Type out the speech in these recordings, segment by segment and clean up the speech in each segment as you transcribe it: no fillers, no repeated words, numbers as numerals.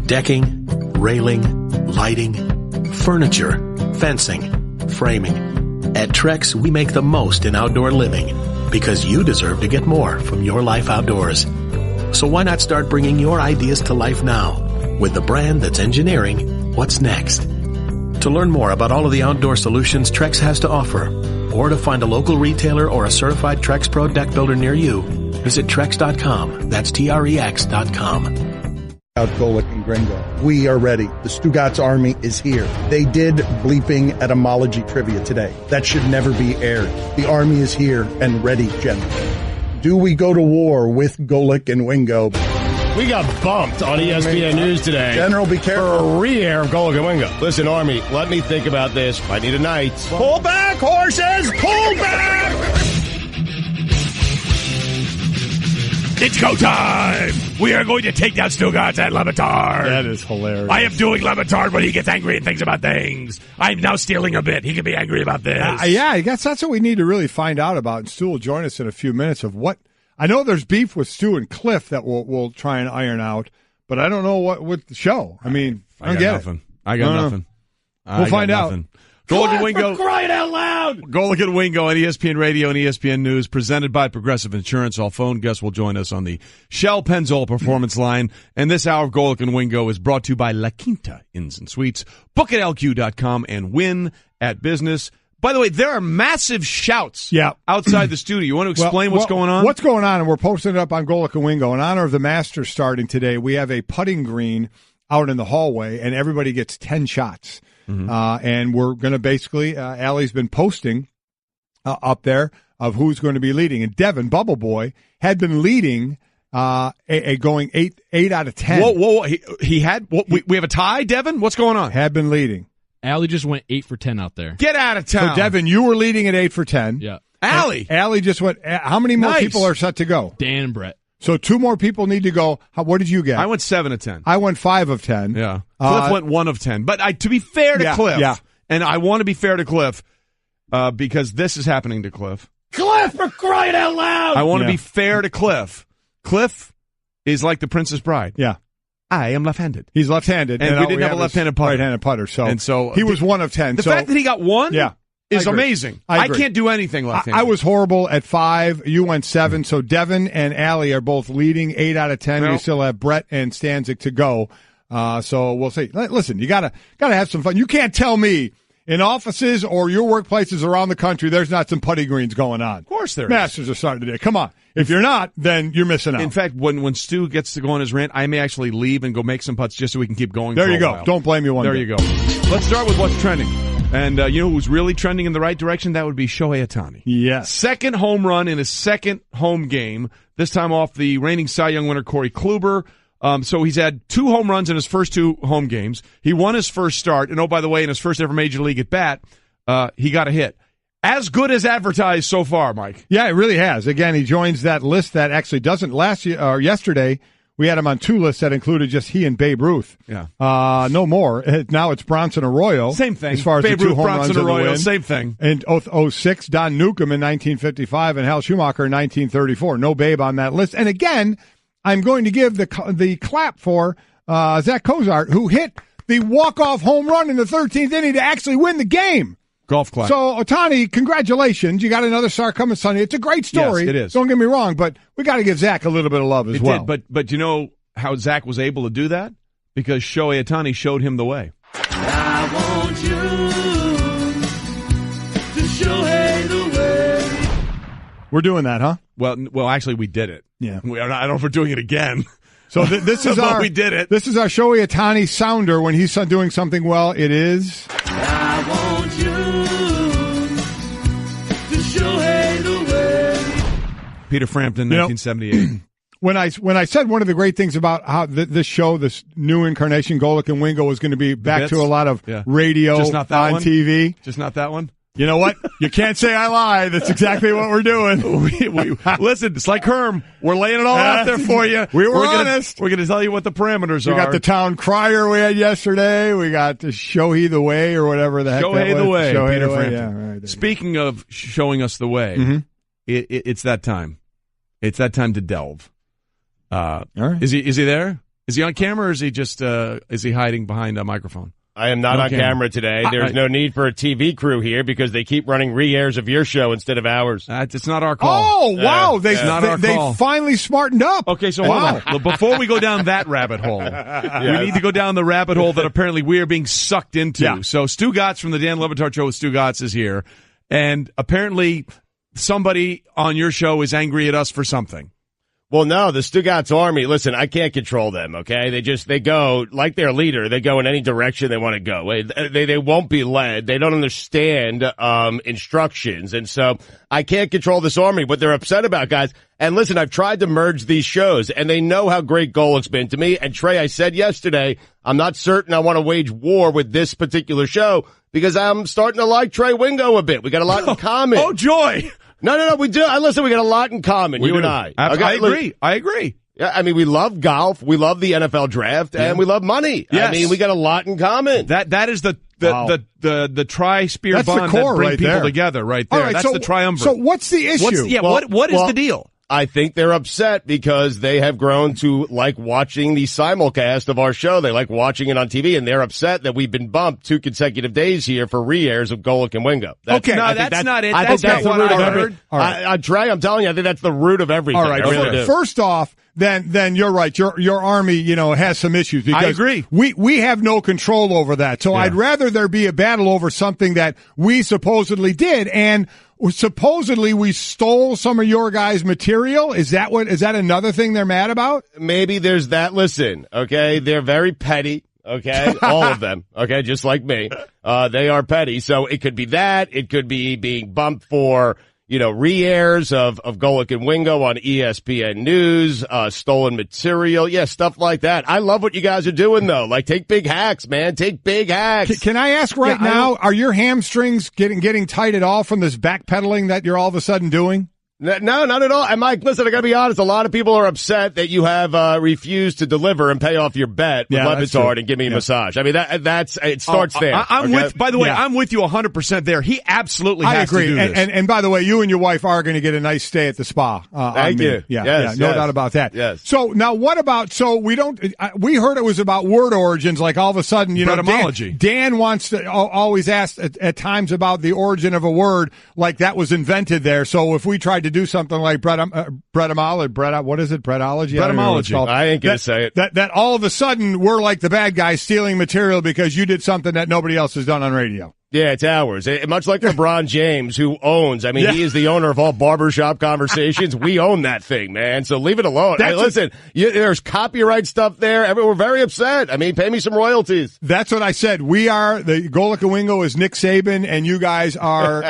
Decking, railing, lighting, furniture, fencing, framing. At Trex, we make the most in outdoor living because you deserve to get more from your life outdoors. So why not start bringing your ideas to life now with the brand that's engineering what's next? To learn more about all of the outdoor solutions Trex has to offer, or to find a local retailer or a certified Trex Pro deck builder near you, visit Trex.com. That's Trex.com. Out Golic and Wingo. We are ready. The Stugotz Army is here. They did bleeping etymology trivia today. That should never be aired. The Army is here and ready, General. Do we go to war with Golic and Wingo? We got bumped on ESPN News today. General, be careful. For a re-air of Golic and Wingo. Listen, Army, let me think about this. I need a night. Pull back, horses! Pull back! It's go time! We are going to take down Stugotz and Le Batard. That is hilarious. I am doing Le Batard when he gets angry and thinks about things. I'm now stealing a bit. He can be angry about this. Yeah, I guess that's what we need to really find out about. And Stu will join us in a few minutes of what. I know there's beef with Stu and Cliff that we'll try and iron out, but I don't know what with the show. I mean, I don't get nothing. it. I got nothing. We'll find out. Golic and Wingo. Crying out loud! Golic and Wingo on ESPN Radio and ESPN News, presented by Progressive Insurance. All phone guests will join us on the Shell Pennzoil Performance Line. And this hour of Golic and Wingo is brought to you by La Quinta Inns and Suites. Book at LQ.com and win at business. By the way, there are massive shouts outside the studio. You want to explain what's going on? What's going on? And we're posting it up on Golic and Wingo. In honor of the Masters starting today, we have a putting green out in the hallway, and everybody gets 10 shots. Mm-hmm. And we're going to basically, Allie's been posting up there of who's going to be leading. And Devin, Bubba Boy, had been leading going 8 out of 10. Whoa. He had, we have a tie, Devin? What's going on? Had been leading. Allie just went 8 for 10 out there. Get out of town. So, Devin, you were leading at 8 for 10. Yeah. Allie just went, how many more people are set to go? Dan and Brett. So 2 more people need to go. What did you get? I went 7 of 10. I went 5 of 10. Yeah. Cliff went 1 of 10. But to be fair to Cliff, and I want to be fair to Cliff because this is happening to Cliff. Cliff, for crying out loud! I want to be fair to Cliff. Cliff is like the Princess Bride. Yeah. I am left-handed. He's left-handed. And we didn't have a left-handed putter. Right-handed putter. So he was 1 of 10. The fact that he got 1? Yeah. Is amazing. I can't do anything left-handed. I was horrible at 5. You went 7. So Devin and Allie are both leading 8 out of 10. Well, we still have Brett and Stanzik to go. So we'll see. Listen, you gotta have some fun. You can't tell me in offices or your workplaces around the country there's not some putty greens going on. Of course there is. Masters are starting today. Come on. If you're not, then you're missing out. In fact, when Stu gets to go on his rant, I may actually leave and go make some putts just so we can keep going. There for you a go. while. Don't blame you one There bit. you go. Let's start with what's trending. And you know who's really trending in the right direction? That would be Shohei Ohtani. Yes. Second home run in his second home game, this time off the reigning Cy Young winner Corey Kluber. So he's had 2 home runs in his first 2 home games. He won his first start. And, oh, by the way, in his first ever Major League at bat, he got a hit. As good as advertised so far, Mike. Yeah, it really has. Again, he joins that list that actually doesn't yesterday. We had him on 2 lists that included just he and Babe Ruth. Yeah. No more. Now it's Bronson Arroyo. Same thing. As far as Babe the 2 Ruth, home Bronson runs Arroyo, in the win. same thing. And 06, Don Newcomb in 1955 and Hal Schumacher in 1934. No Babe on that list. And again, I'm going to give the clap for Zach Cozart, who hit the walk-off home run in the 13th inning to actually win the game. Golf clap. So, Ohtani, congratulations. You got another star coming Sunday. It's a great story. Yes, it is. Don't get me wrong, but we got to give Zach a little bit of love as well. Did, but you know how Zach was able to do that? Because Shohei Ohtani showed him the way. I want you to Shohei the way. We're doing that, huh? Well, actually, we did it. Yeah. I don't know if we're doing it again. So this is we did it. This is our Shohei Ohtani sounder when he's doing something well. It is. I want you to Shohei the way. Peter Frampton, 1978. When I said one of the great things about how this show, this new incarnation, Golic and Wingo, was going to be back to a lot of radio Just not that on one? TV. Just not that one? You know what? You can't say I lie. That's exactly what we're doing. Listen, it's like Herm. We're laying it all out there for you. We're honest. We're going to tell you what the parameters are. We got the town crier we had yesterday. We got the Shohei the way or whatever the heck Shohei that was. the way. Shohei Peter the way. Frampton. Yeah, right. Speaking of showing us the way, it's that time. It's that time to delve. All right. Is he there? Is he on camera or is he just is he hiding behind a microphone? I am not on camera today. There's no need for a TV crew here because they keep running re-airs of your show instead of ours. It's not our call. Oh, wow. They finally smartened up. Okay, so hold on. Before we go down that rabbit hole, we need to go down the rabbit hole that apparently we are being sucked into. Yeah. So Stugotz from the Dan Le Batard Show with Stugotz is here, and apparently somebody on your show is angry at us for something. Well, no, the Stugotz Army, listen, I can't control them, okay? They go, like their leader, they go in any direction they want to go. They won't be led. They don't understand, instructions. And so I can't control this army, what they're upset about, guys. And listen, I've tried to merge these shows, and they know how great Golic's been to me. And Trey, I said yesterday, I'm not certain I want to wage war with this particular show because I'm starting to like Trey Wingo a bit. We got a lot in common. Oh, joy! No, we do. Listen, we got a lot in common, you and I. I agree. Yeah, I mean, we love golf, we love the NFL draft, and we love money. Yes. I mean, we got a lot in common. That is the tri-spear bond that bring people together right there. That's the triumvirate. So what's the issue? What is the deal? I think they're upset because they have grown to like watching the simulcast of our show. They like watching it on TV, and they're upset that we've been bumped 2 consecutive days here for re-airs of Golic and Wingo. That's not it. I think that's the root of everything. Right. Trey, I'm telling you, I think that's the root of everything. All right. I really do. First off, then you're right. Your army, has some issues because I agree. We have no control over that. So I'd rather there be a battle over something that we supposedly did, and supposedly we stole some of your guys' material. Is that another thing they're mad about? Maybe there's that. Listen, okay, they're very petty. Okay, all of them. Okay, just like me. They are petty. So it could be that. It could be being bumped for, re-airs of Golic and Wingo on ESPN News, stolen material. Yeah, stuff like that. I love what you guys are doing, though. Like, take big hacks, man. Take big hacks. Can I ask now, are your hamstrings getting tight at all from this backpedaling that you're all of a sudden doing? No, not at all. And Mike, listen, I gotta be honest, a lot of people are upset that you have refused to deliver and pay off your bet with Le Batard and give me a massage. I mean, it starts there. I'm with you 100% there. He absolutely has to do this. And by the way, you and your wife are going to get a nice stay at the spa. Thank you. Yeah, no doubt about that. Yes. So now what about, we heard it was about word origins, like all of a sudden, etymology. Dan wants to always ask at times about the origin of a word, like that was invented there. So if we tried to do something like Bretomology. I ain't gonna say it. That all of a sudden we're like the bad guys stealing material because you did something that nobody else has done on radio. Yeah, it's ours. Much like LeBron James, who owns, he is the owner of all barbershop conversations. We own that thing, man. So leave it alone. Listen, there's copyright stuff there. We're very upset. Pay me some royalties. That's what I said. We are, the Golic and Wingo is Nick Saban, and you guys are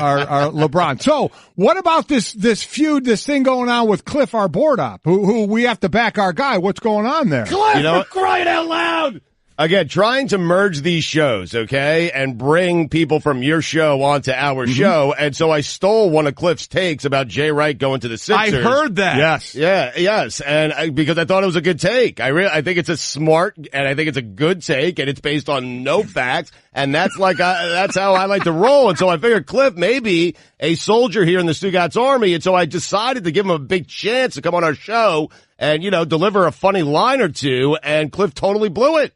LeBron. So what about this feud, this thing going on with Cliff, our board op, who we have to back our guy? What's going on there? Cliff, we're crying out loud! Again, trying to merge these shows, okay, and bring people from your show onto our show. And so I stole one of Cliff's takes about Jay Wright going to the Sixers. I heard that. Yes. Yeah, yes. And because I thought it was a good take. I think it's a smart, and I think it's a good take, and it's based on no facts. And that's that's how I like to roll. And so I figured Cliff may be a soldier here in the Stugotz Army. And so I decided to give him a big chance to come on our show and, deliver a funny line or two, and Cliff totally blew it.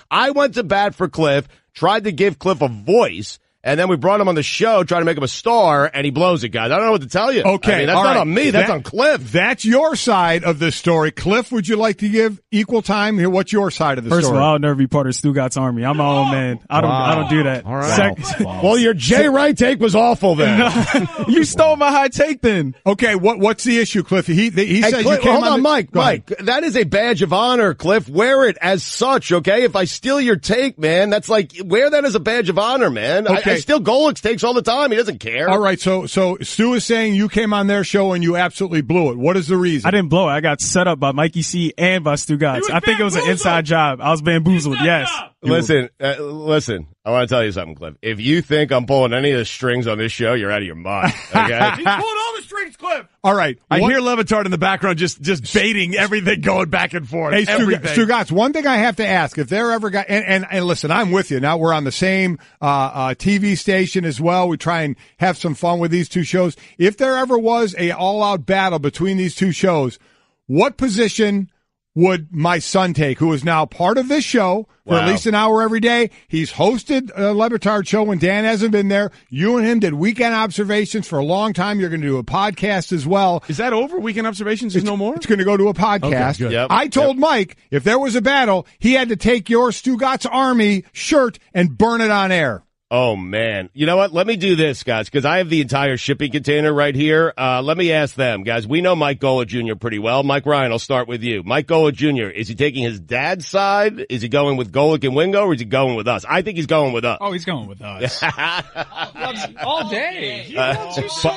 I went to bat for Cliff, tried to give Cliff a voice, and then we brought him on the show, trying to make him a star, and he blows it, guys. I don't know what to tell you. Okay. That's not on me. That's on Cliff. That's your side of this story. Cliff, would you like to give equal time here? What's your side of the story? First of all, I'll never be part of Stugotz Army. I'm my own man. I don't do that. All right. Well, your Jay Wright take was awful then. You stole my high take then. Okay, what's the issue, Cliff? He says Cliff, you came hold on, Mike. That is a badge of honor, Cliff. Wear it as such, okay? If I steal your take, man, that's like, wear that as a badge of honor, man. Okay. I steal Golic's takes all the time. He doesn't care. All right, so Stu is saying you came on their show and you absolutely blew it. What is the reason? I didn't blow it. I got set up by Mikey C and by Stugotz. I think it was an inside job. I was bamboozled. Yes. Listen. I want to tell you something, Cliff. If you think I'm pulling any of the strings on this show, you're out of your mind. Okay? He's pulling all the strings, Cliff. All right. I hear Le Batard in the background just baiting everything going back and forth. Hey, Stugotz, one thing I have to ask, if there ever got, and listen, I'm with you. Now we're on the same TV station as well. We try and have some fun with these two shows. If there ever was a all-out battle between these two shows, what position would my son take, who is now part of this show for at least an hour every day. He's hosted a Le Batard show when Dan hasn't been there. You and him did weekend observations for a long time. You're going to do a podcast as well. Is that over? Weekend observations is no more? It's going to go to a podcast. Okay, Yep. I told Mike if there was a battle, he had to take your Stugotz Army shirt and burn it on air. Oh, man. You know what? Let me do this, guys, because I have the entire shipping container right here. Let me ask them, guys. We know Mike Golic Jr. pretty well. Mike Ryan, I'll start with you. Mike Golic Jr., is he taking his dad's side? Is he going with Golic and Wingo, or is he going with us? I think he's going with us. Oh, he's going with us. All day.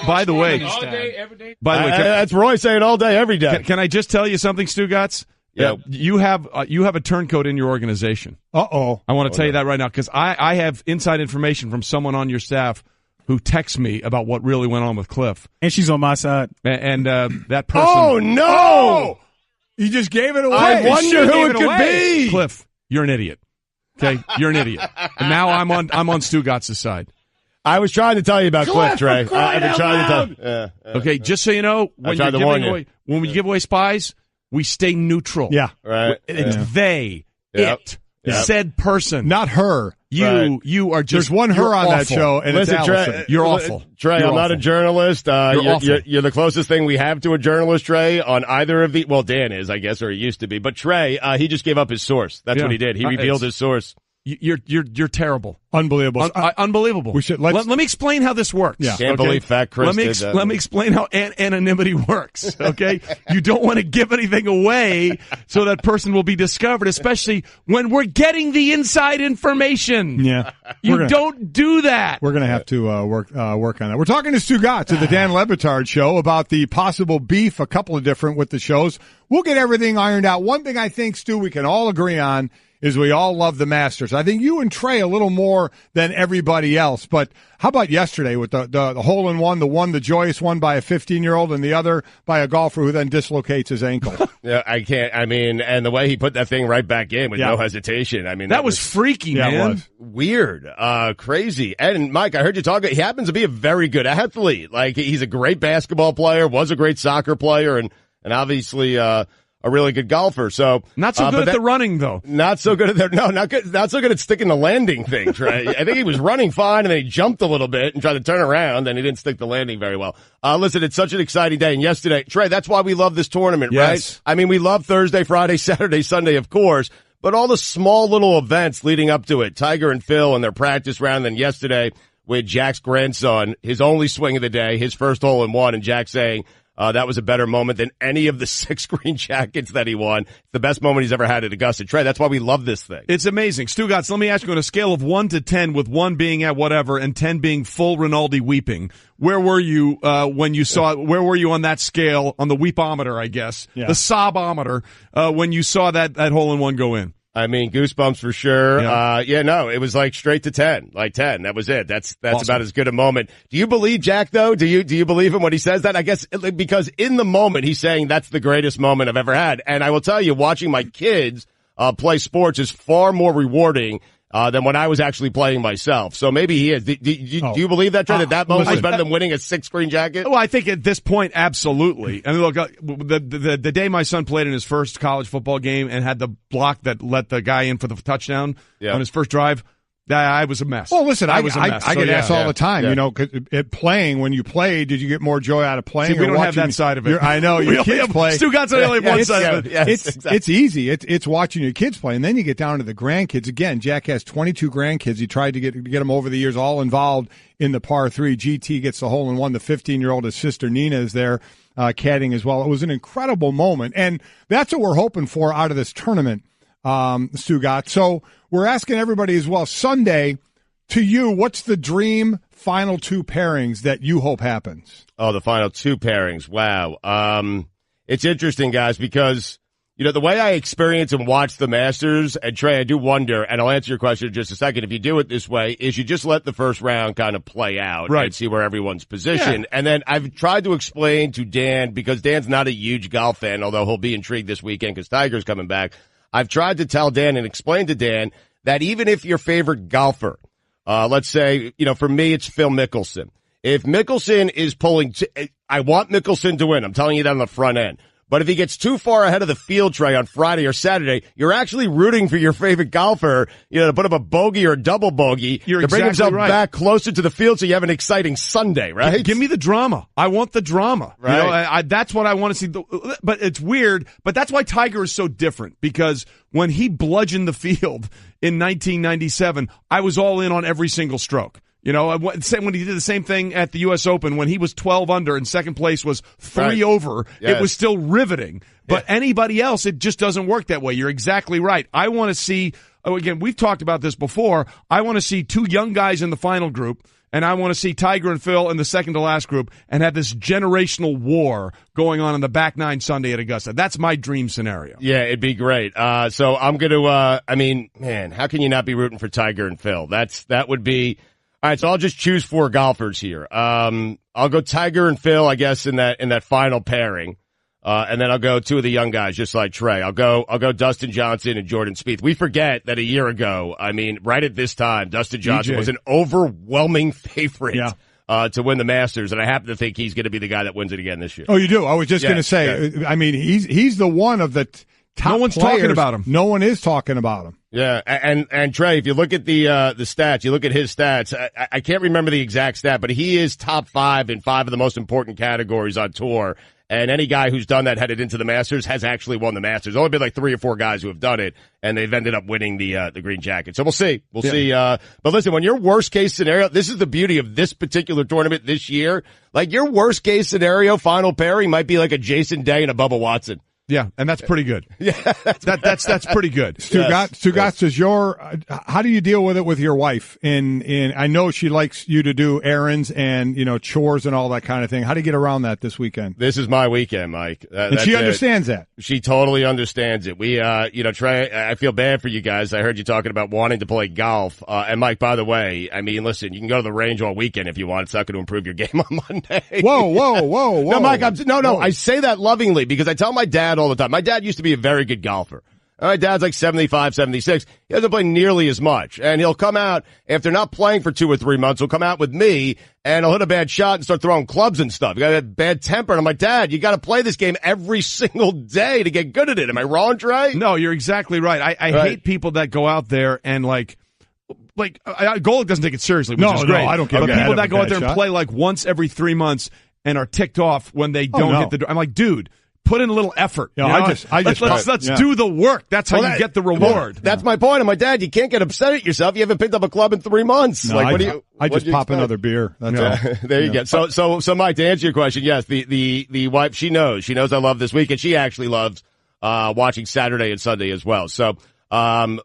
By the way, All day, every day. by the way, That's Roy saying all day, every day. can I just tell you something, Stugotz? Yeah. You have a turncoat in your organization. Uh-oh. I want to tell you that right now because I have inside information from someone on your staff who texts me about what really went on with Cliff. And she's on my side. And that person. Oh, no! You just gave it away. I wonder who it could be. Cliff, you're an idiot. Okay, you're an idiot. And now I'm on Stugotz's side. I was trying to tell you about Cliff, Trey. I've been trying to tell you. Yeah. Okay, just so you know, when we give away spies, we stay neutral. Yeah. Right. It's they, it, said person. Not her. You are just. There's one her on that show, and Listen, it's Allison. You're awful. Trey, You're I'm not a awful. journalist. You're You're the closest thing we have to a journalist, Trey, on either of the. Well, Dan is, I guess, or he used to be. But Trey, he just gave up his source. That's what he did. He revealed his source. You're terrible. Unbelievable. Unbelievable. We should let me explain how this works. Yeah. Can't believe Fat Chris did that. Let me explain how anonymity works. Okay, you don't want to give anything away so that person will be discovered, especially when we're getting the inside information. Yeah, you don't do that. We're going to have to work on that. We're talking to Stugotz at the Dan Le Batard show about the possible beef, a couple of different with the shows. We'll get everything ironed out. One thing I think, Stu, we can all agree on is we all love the Masters. I think you and Trey a little more than everybody else. But how about yesterday with the hole-in-one, the joyous one by a 15-year-old and the other by a golfer who then dislocates his ankle? Yeah, I can't. I mean, and the way he put that thing right back in with no hesitation. I mean, that was freaky, man. It was. Weird, crazy. And Mike, I heard you talk. He happens to be a very good athlete. Like, he's a great basketball player, was a great soccer player, and obviously a really good golfer. So not so good at the running, though. Not so good at that. No, not good. Not so good at sticking the landing thing, Trey. I think he was running fine, and then he jumped a little bit and tried to turn around, and he didn't stick the landing very well. Listen, it's such an exciting day. And yesterday, Trey, that's why we love this tournament, right? I mean, we love Thursday, Friday, Saturday, Sunday, of course, but all the small little events leading up to it. Tiger and Phil and their practice round. Then yesterday with Jack's grandson, his only swing of the day, his first hole-in-one, and Jack saying, that was a better moment than any of the 6 green jackets that he won. It's the best moment he's ever had at Augusta. Trey, that's why we love this thing. It's amazing. Stugotz, let me ask you on a scale of 1 to 10, with 1 being at whatever and 10 being full Rinaldi weeping, where were you when you saw it? Where were you on that scale, on the weepometer, I guess, the sobometer, when you saw that hole-in-one go in? I mean, goosebumps for sure. Yeah. No, it was like straight to 10, like 10. That was it. That's awesome. about as good a moment. Do you believe Jack though? Do you believe him when he says that? I guess because in the moment he's saying that's the greatest moment I've ever had. And I will tell you, watching my kids play sports is far more rewarding than when I was actually playing myself. So maybe he is. Do you believe that, Trey, that moment was better than winning a 6 green jacket? Well, I think at this point, absolutely. I mean, look, the day my son played in his first college football game and had the block that let the guy in for the touchdown on his first drive, I was a mess. Well, listen, I get asked all the time, Yeah. you know, 'cause when you play, did you get more joy out of playing? See, we or don't have watching that side of it. I know, your kids play. Stugotz only have one side of it. Yes, exactly. It's easy. It's watching your kids play, and then you get down to the grandkids. Again, Jack has 22 grandkids. He tried to get them over the years, all involved in the par 3. GT gets the hole-in-one. The 15-year-old, his sister Nina, is there caddying as well. It was an incredible moment, and that's what we're hoping for out of this tournament, Stugotz. So we're asking everybody as well, Sunday, to you, what's the dream final 2 pairings that you hope happens? Oh, the final 2 pairings. Wow. It's interesting, guys, because, you know, the way I experience and watch the Masters, and Trey, I do wonder, and I'll answer your question in just a second, if you do it this way, is you just let the first round kind of play out and see where everyone's positioned. Yeah. And then I've tried to explain to Dan, because Dan's not a huge golf fan, although he'll be intrigued this weekend because Tiger's coming back. I've tried to tell Dan and explain to Dan that even if your favorite golfer, let's say, you know, for me, it's Phil Mickelson. If Mickelson is pulling, I want Mickelson to win. I'm telling you that on the front end. But if he gets too far ahead of the field, Trey, on Friday or Saturday, you're actually rooting for your favorite golfer, to put up a bogey or a double bogey to bring exactly himself right. back closer to the field so you have an exciting Sunday, right? Give me the drama. I want the drama. Right. That's what I want to see. But it's weird. But that's why Tiger is so different, because when he bludgeoned the field in 1997, I was all in on every single stroke. When he did the same thing at the U.S. Open, when he was 12 under and second place was 3 over, It was still riveting. But anybody else, it just doesn't work that way. You're exactly right. I want to see, again, we've talked about this before, I want to see 2 young guys in the final group, and I want to see Tiger and Phil in the second to last group and have this generational war going on in the back 9 Sunday at Augusta. That's my dream scenario. Yeah, it'd be great. So I'm going to, man, how can you not be rooting for Tiger and Phil? That would be... All right, so I'll just choose 4 golfers here. I'll go Tiger and Phil, I guess, in that final pairing. And then I'll go 2 of the young guys, just like Trey. I'll go Dustin Johnson and Jordan Spieth. We forget that a year ago, right at this time, Dustin Johnson was an overwhelming favorite to win the Masters, and I happen to think he's going to be the guy that wins it again this year. Oh, you do? I was just going to say, he's the one of the top No one's players. talking about him. No one is talking about him. Yeah, and Trey, if you look at the stats, you look at his stats, I can't remember the exact stat, but he is top 5 in 5 of the most important categories on tour. And any guy who's done that headed into the Masters has actually won the Masters. There's only been like 3 or 4 guys who have done it, and they've ended up winning the green jacket. So we'll see. We'll see. But listen, when your worst case scenario, this is the beauty of this particular tournament this year. Like your worst case scenario final pairing might be like a Jason Day and a Bubba Watson. Yeah, and that's pretty good. Yeah, that's pretty good. Stugotz, is how do you deal with it with your wife? I know she likes you to do errands and chores and all that kind of thing. How do you get around that this weekend? This is my weekend, Mike. And she understands that. She totally understands it. We, Trey, I feel bad for you guys. I heard you talking about wanting to play golf. And Mike, by the way, listen, you can go to the range all weekend if you want. It's not going to improve your game on Monday. Whoa. No, Mike, I say that lovingly because I tell my dad all the time. My dad used to be a very good golfer. My dad's like 75, 76. He doesn't play nearly as much. And he'll come out, after not playing for 2 or 3 months, he'll come out with me, and he'll hit a bad shot and start throwing clubs and stuff. You got a bad temper. And I'm like, Dad, you got to play this game every single day to get good at it. Am I wrong, Trey? No, you're exactly right. I hate people that go out there and Golic doesn't take it seriously, which is great. No, I don't care. But people that go out there and play like once every 3 months and are ticked off when they don't hit the. I'm like, dude, put in a little effort. Let's do the work. That's how you get the reward. That's my point. I'm like, Dad, you can't get upset at yourself. You haven't picked up a club in 3 months. No, I just pop another beer. That's all. There you go. So Mike, to answer your question, yes, the wife, she knows I love this week, and she actually loves watching Saturday and Sunday as well. So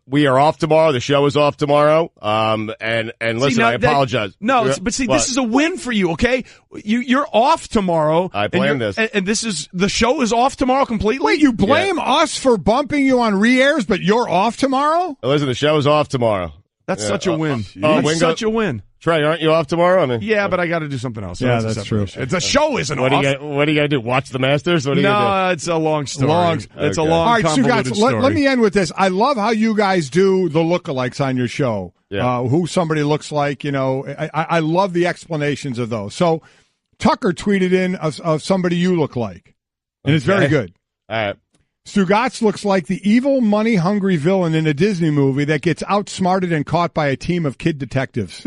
we are off tomorrow. The show is off tomorrow. And listen, I apologize. This is a win for you, okay? You're off tomorrow. I blame this. And the show is off tomorrow completely? Wait, you blame us for bumping you on re-airs, but you're off tomorrow? Listen, the show is off tomorrow. That's such a win. That's such a win. Trey, aren't you off tomorrow? But I got to do something else. So that's true. The show isn't off. What are you going to do? Watch the Masters? What are you going to do? It's a long story. It's a long, all right, convoluted story. Let me end with this. I love how you guys do the lookalikes on your show. Yeah. Who somebody looks like, I love the explanations of those. So Tucker tweeted in of somebody you look like, and it's very good. All right. Stugotz looks like the evil, money-hungry villain in a Disney movie that gets outsmarted and caught by a team of kid detectives.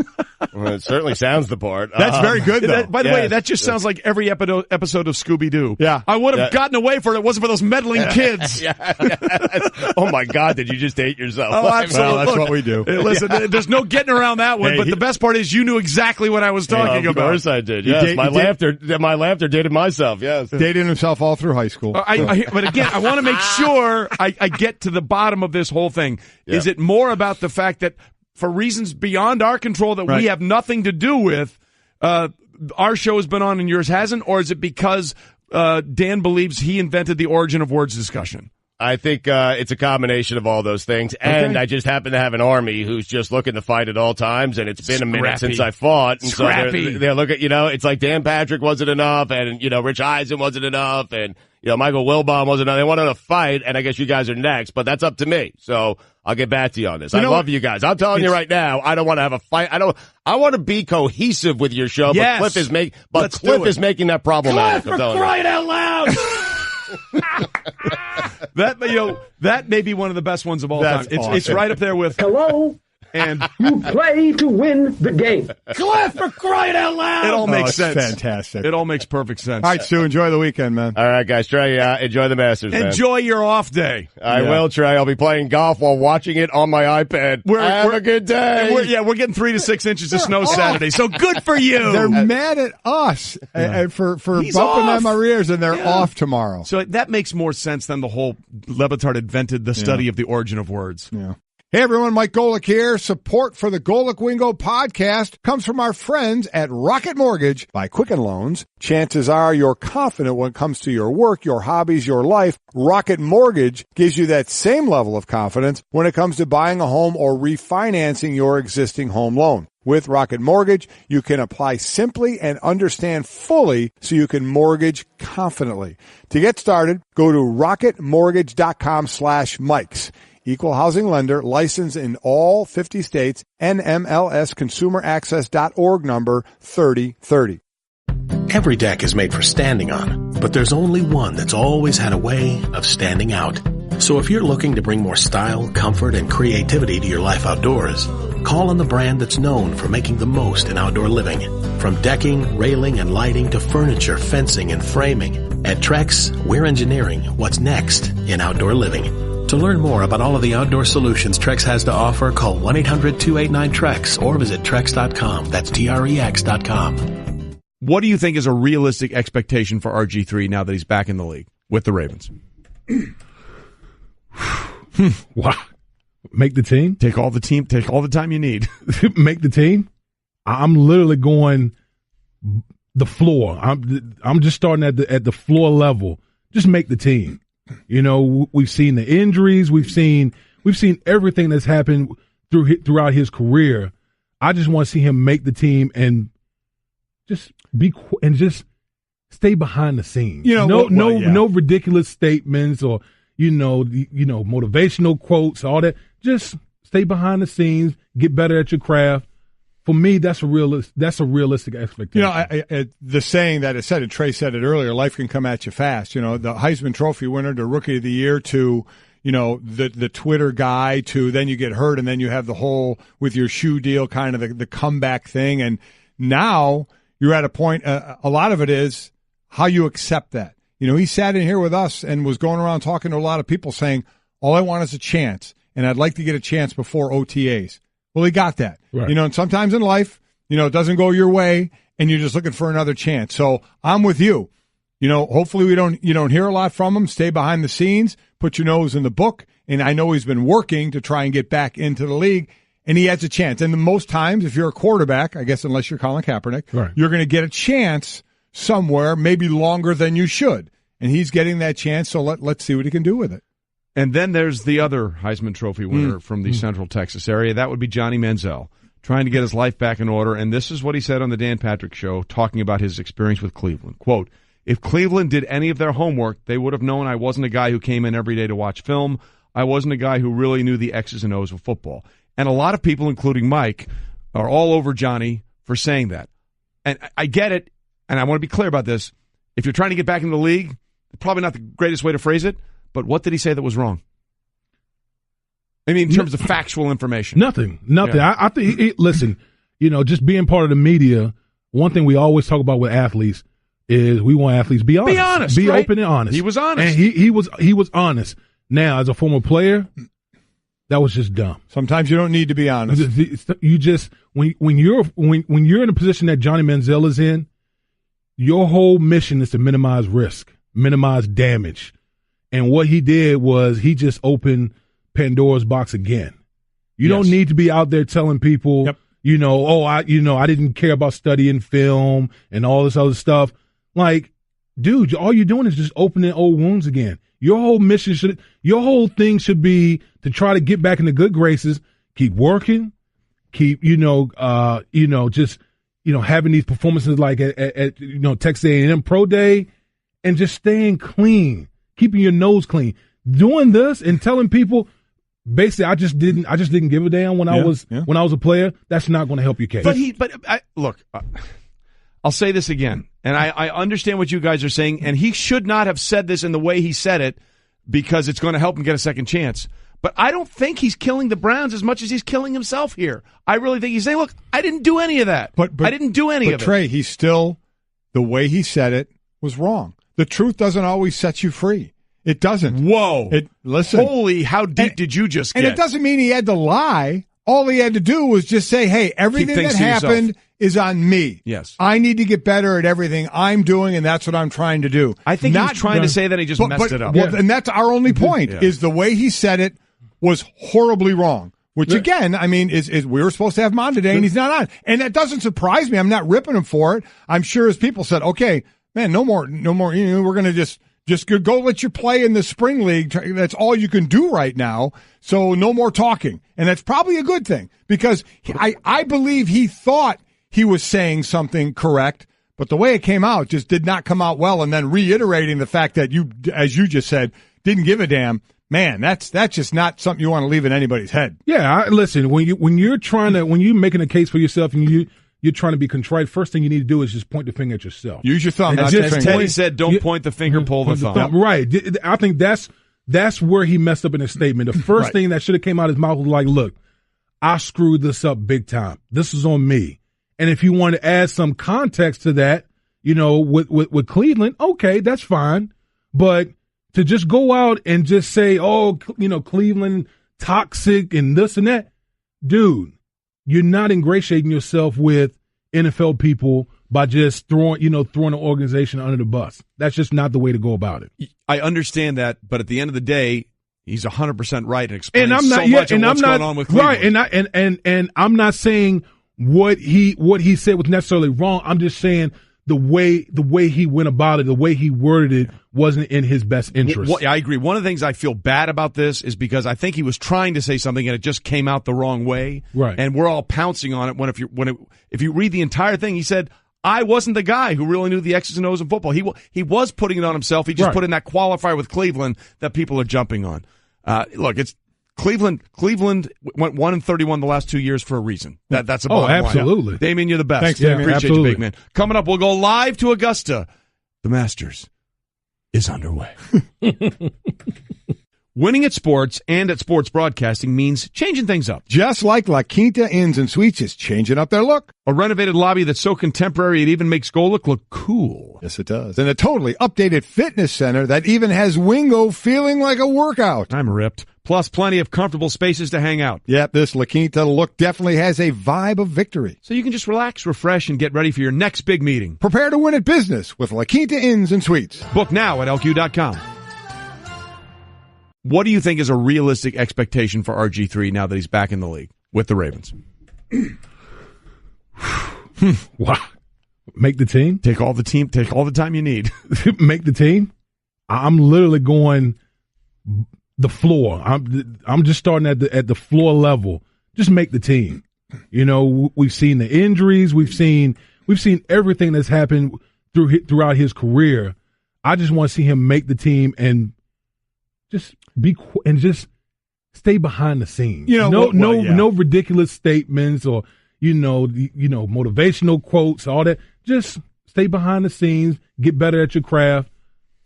Well, it certainly sounds the part. That's very good, though. By the way, that just sounds like every episode of Scooby-Doo. Yeah. I would have gotten away for it if it wasn't for those meddling kids. Oh, my God, did you just hate yourself? Oh, absolutely. Well, that's what we do. Listen, there's no getting around that one, but the best part is you knew exactly what I was talking about. Of course I did, yes. My laughter dated myself, yes. Dated himself all through high school. But again, I want to make sure I get to the bottom of this whole thing. Yeah. Is it more about the fact that for reasons beyond our control that we have nothing to do with, our show has been on and yours hasn't, or is it because Dan believes he invented the origin of words discussion? I think it's a combination of all those things, and I just happen to have an army who's just looking to fight at all times, and it's been a minute since I fought, and so they're looking, it's like Dan Patrick wasn't enough, and Rich Eisen wasn't enough, and Michael Wilbon wasn't enough. They wanted to fight, and I guess you guys are next, but that's up to me. So I'll get back to you on this. I love you guys. I'm telling you right now, I don't want to have a fight. I want to be cohesive with your show, but Cliff is making that problematic. Cliff, for crying out loud! That may be one of the best ones of all time. It's right up there with hello. And you play to win the game. Cliff, for crying out loud! It all makes sense. Fantastic. It all makes perfect sense. All right, Stu, enjoy the weekend, man. All right, guys, Trey, enjoy the Masters, man. Enjoy your off day. I will, Trey. I'll be playing golf while watching it on my iPad. Have a good day. We're getting 3 to 6 inches of snow Saturday, so good for you. They're mad at us for bumping them our ears, and they're off tomorrow. So that makes more sense than the whole Le Batard invented the study of the origin of words. Yeah. Hey everyone, Mike Golic here. Support for the Golic Wingo podcast comes from our friends at Rocket Mortgage by Quicken Loans. Chances are you're confident when it comes to your work, your hobbies, your life. Rocket Mortgage gives you that same level of confidence when it comes to buying a home or refinancing your existing home loan. With Rocket Mortgage, you can apply simply and understand fully so you can mortgage confidently. To get started, go to rocketmortgage.com/Mikes. Equal housing lender, licensed in all 50 states, NMLSconsumeraccess.org number 3030. Every deck is made for standing on, but there's only one that's always had a way of standing out. So if you're looking to bring more style, comfort, and creativity to your life outdoors, call on the brand that's known for making the most in outdoor living. From decking, railing, and lighting to furniture, fencing, and framing, at Trex, we're engineering what's next in outdoor living. To learn more about all of the outdoor solutions Trex has to offer, call 1-800-289-TREX or visit Trex.com. That's TREX.com. What do you think is a realistic expectation for RG3 now that he's back in the league with the Ravens? Wow. Make the team? Take all the time you need. Make the team? I'm literally going the floor. I'm just starting at the floor level. Just make the team. You know, we've seen the injuries, we've seen everything that's happened throughout his career. I just want to see him make the team and just stay behind the scenes. You know, no ridiculous statements or motivational quotes, all that. Just stay behind the scenes, get better at your craft. For me, that's a realistic expectation. You know, the saying that is said, and Trey said it earlier, life can come at you fast. You know, the Heisman Trophy winner to Rookie of the Year to, the Twitter guy to then you get hurt and then you have the whole with your shoe deal kind of the comeback thing. And now you're at a point, a lot of it is how you accept that. You know, he sat in here with us and was going around talking to a lot of people saying, all I want is a chance, and I'd like to get a chance before OTAs. Well, he got that. Right. You know, and sometimes in life, it doesn't go your way, and you're just looking for another chance. So I'm with you. You know, hopefully you don't hear a lot from him. Stay behind the scenes, put your nose in the book. And I know he's been working to try and get back into the league, and he has a chance. And most times, if you're a quarterback, I guess unless you're Colin Kaepernick, right, you're going to get a chance somewhere, maybe longer than you should. And he's getting that chance, so let's see what he can do with it. And then there's the other Heisman Trophy winner from the Central Texas area. That would be Johnny Manziel, trying to get his life back in order. And this is what he said on the Dan Patrick Show, talking about his experience with Cleveland. Quote, if Cleveland did any of their homework, they would have known I wasn't a guy who came in every day to watch film. I wasn't a guy who really knew the X's and O's of football. And a lot of people, including Mike, are all over Johnny for saying that. And I get it, and I want to be clear about this. If you're trying to get back into the league, probably not the greatest way to phrase it, but what did he say that was wrong? I mean, in terms of factual information. Nothing. Yeah. I think, listen, just being part of the media, one thing we always talk about with athletes is we want athletes to be honest. Be honest, Be right? open and honest. He was honest. And he was honest. Now, as a former player, that was just dumb. Sometimes you don't need to be honest. You just, when you're in a position that Johnny Manziel is in, your whole mission is to minimize risk, minimize damage. And what he did was he just opened Pandora's box again. You don't need to be out there telling people, I didn't care about studying film and all this other stuff. Like, dude, all you're doing is just opening old wounds again. Your whole thing should be to try to get back in the good graces, keep working, keep, having these performances like at Texas A&M Pro Day, and just staying clean. Keeping your nose clean, doing this and telling people, basically, I just didn't give a damn when I was a player. That's not going to help your case. Look, I'll say this again, And I understand what you guys are saying, and he should not have said this in the way he said it because it's going to help him get a second chance. But I don't think he's killing the Browns as much as he's killing himself here. I really think he's saying, look, I didn't do any of that. But I didn't do any of it. But, Trey, he's still, the way he said it was wrong. The truth doesn't always set you free. It doesn't. Whoa. Listen. Holy, how deep did you just get? And it doesn't mean he had to lie. All he had to do was just say, hey, everything that happened is on me. Yes. I need to get better at everything I'm doing, and that's what I'm trying to do. I think he's trying to say that he just messed it up. Well, and that's our only point, is the way he said it was horribly wrong. Which, again, I mean, is we were supposed to have him on today, and he's not on. And that doesn't surprise me. I'm not ripping him for it. I'm sure his people said, okay, man, no more. We're going to just go let you play in the spring league. That's all you can do right now. So no more talking. And that's probably a good thing because I believe he thought he was saying something correct, but the way it came out just did not come out well. And then reiterating the fact that you, as you just said, didn't give a damn. Man, that's just not something you want to leave in anybody's head. Yeah, listen, when you're making a case for yourself and you're trying to be contrite, first thing you need to do is just point the finger at yourself. Use your thumb. As Teddy said, don't point the finger, pull the thumb. Right. I think that's where he messed up in his statement. The first thing that should have came out of his mouth was like, look, I screwed this up big time. This is on me. And if you want to add some context to that, with Cleveland, okay, that's fine. But to just go out and just say, oh, Cleveland toxic and this and that, dude, you're not ingratiating yourself with NFL people by just throwing the organization under the bus. That's just not the way to go about it. I understand that, but at the end of the day, he's 100% right and explaining much of what's going on with Cleveland. Right, and I'm not saying what he said was necessarily wrong. I'm just saying the way he went about it, the way he worded it, wasn't in his best interest. Well, I agree. One of the things I feel bad about this is because I think he was trying to say something and it just came out the wrong way. Right. And we're all pouncing on it if you read the entire thing, he said, I wasn't the guy who really knew the X's and O's in football. He was putting it on himself. He just put in that qualifier with Cleveland that people are jumping on. Look, it's Cleveland went 1-31 the last 2 years for a reason. That's the bottom line. Absolutely. Damien, you're the best. Thanks, Damien. Appreciate Absolutely. you, big man. Coming up, we'll go live to Augusta. The Masters is underway. Winning at sports and at sports broadcasting means changing things up. Just like La Quinta Inns and Suites is changing up their look. A renovated lobby that's so contemporary it even makes Golic look cool. Yes, it does. And a totally updated fitness center that even has Wingo feeling like a workout. I'm ripped. Plus plenty of comfortable spaces to hang out. Yep, this La Quinta look definitely has a vibe of victory. So you can just relax, refresh, and get ready for your next big meeting. Prepare to win at business with La Quinta Inns and Suites. Book now at LQ.com. What do you think is a realistic expectation for RG3 now that he's back in the league with the Ravens? Wow. Make the team? Take all the time you need. Make the team? I'm literally going the floor. I'm just starting at the floor level. Just make the team. We've seen the injuries. We've seen everything that's happened throughout his career. I just want to see him make the team and just stay behind the scenes. No ridiculous statements or motivational quotes, all that. Just stay behind the scenes, get better at your craft.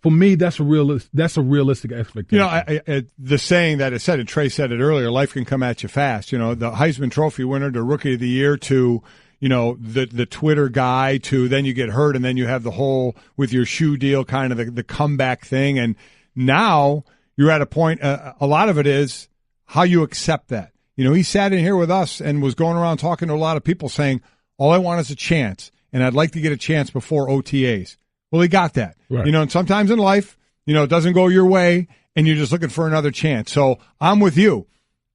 For me, that's a realistic expectation. The saying that is said, and Trey said it earlier, life can come at you fast. The Heisman Trophy winner to Rookie of the Year to the Twitter guy to then you get hurt and then you have the whole with your shoe deal kind of the comeback thing. And now you're at a point, a lot of it is how you accept that. He sat in here with us and was going around talking to a lot of people saying, all I want is a chance, and I'd like to get a chance before OTAs. Well, he got that. Right. And sometimes in life, it doesn't go your way, and you're just looking for another chance. So I'm with you.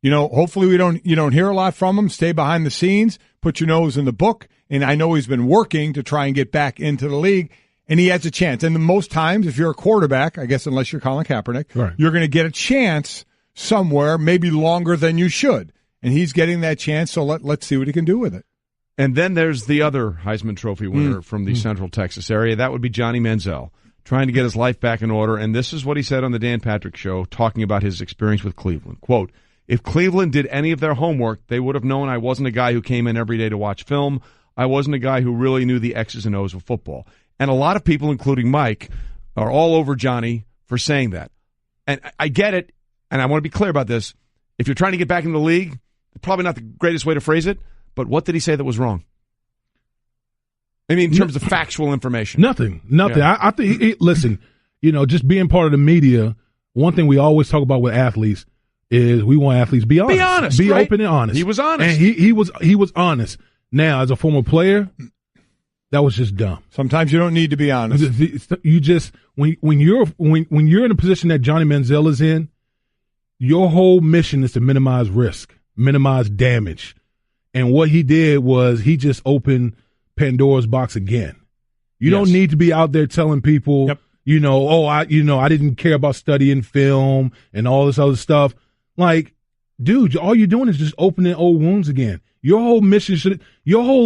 Hopefully you don't hear a lot from him. Stay behind the scenes, put your nose in the book, and I know he's been working to try and get back into the league. And he has a chance. And most times, if you're a quarterback, I guess unless you're Colin Kaepernick, You're going to get a chance somewhere, maybe longer than you should. And he's getting that chance, so let's see what he can do with it. And then there's the other Heisman Trophy winner from the Central Texas area. That would be Johnny Manziel, trying to get his life back in order. And this is what he said on the Dan Patrick Show, talking about his experience with Cleveland. Quote, if Cleveland did any of their homework, they would have known I wasn't a guy who came in every day to watch film. I wasn't a guy who really knew the X's and O's of football. And a lot of people, including Mike, are all over Johnny for saying that. And I get it, and I want to be clear about this. If you're trying to get back into the league, probably not the greatest way to phrase it, but what did he say that was wrong? I mean, in terms of factual information. Nothing. Yeah. I think, listen, just being part of the media, one thing we always talk about with athletes is we want athletes to be honest. Be honest. Be right? open and honest. He was honest. And he was honest. Now, as a former player, that was just dumb. Sometimes you don't need to be honest. You just when you're in a position that Johnny Manziel is in, your whole mission is to minimize risk, minimize damage. And what he did was he just opened Pandora's box again. You don't need to be out there telling people, I didn't care about studying film and all this other stuff. Like, dude, all you're doing is just opening old wounds again. Your whole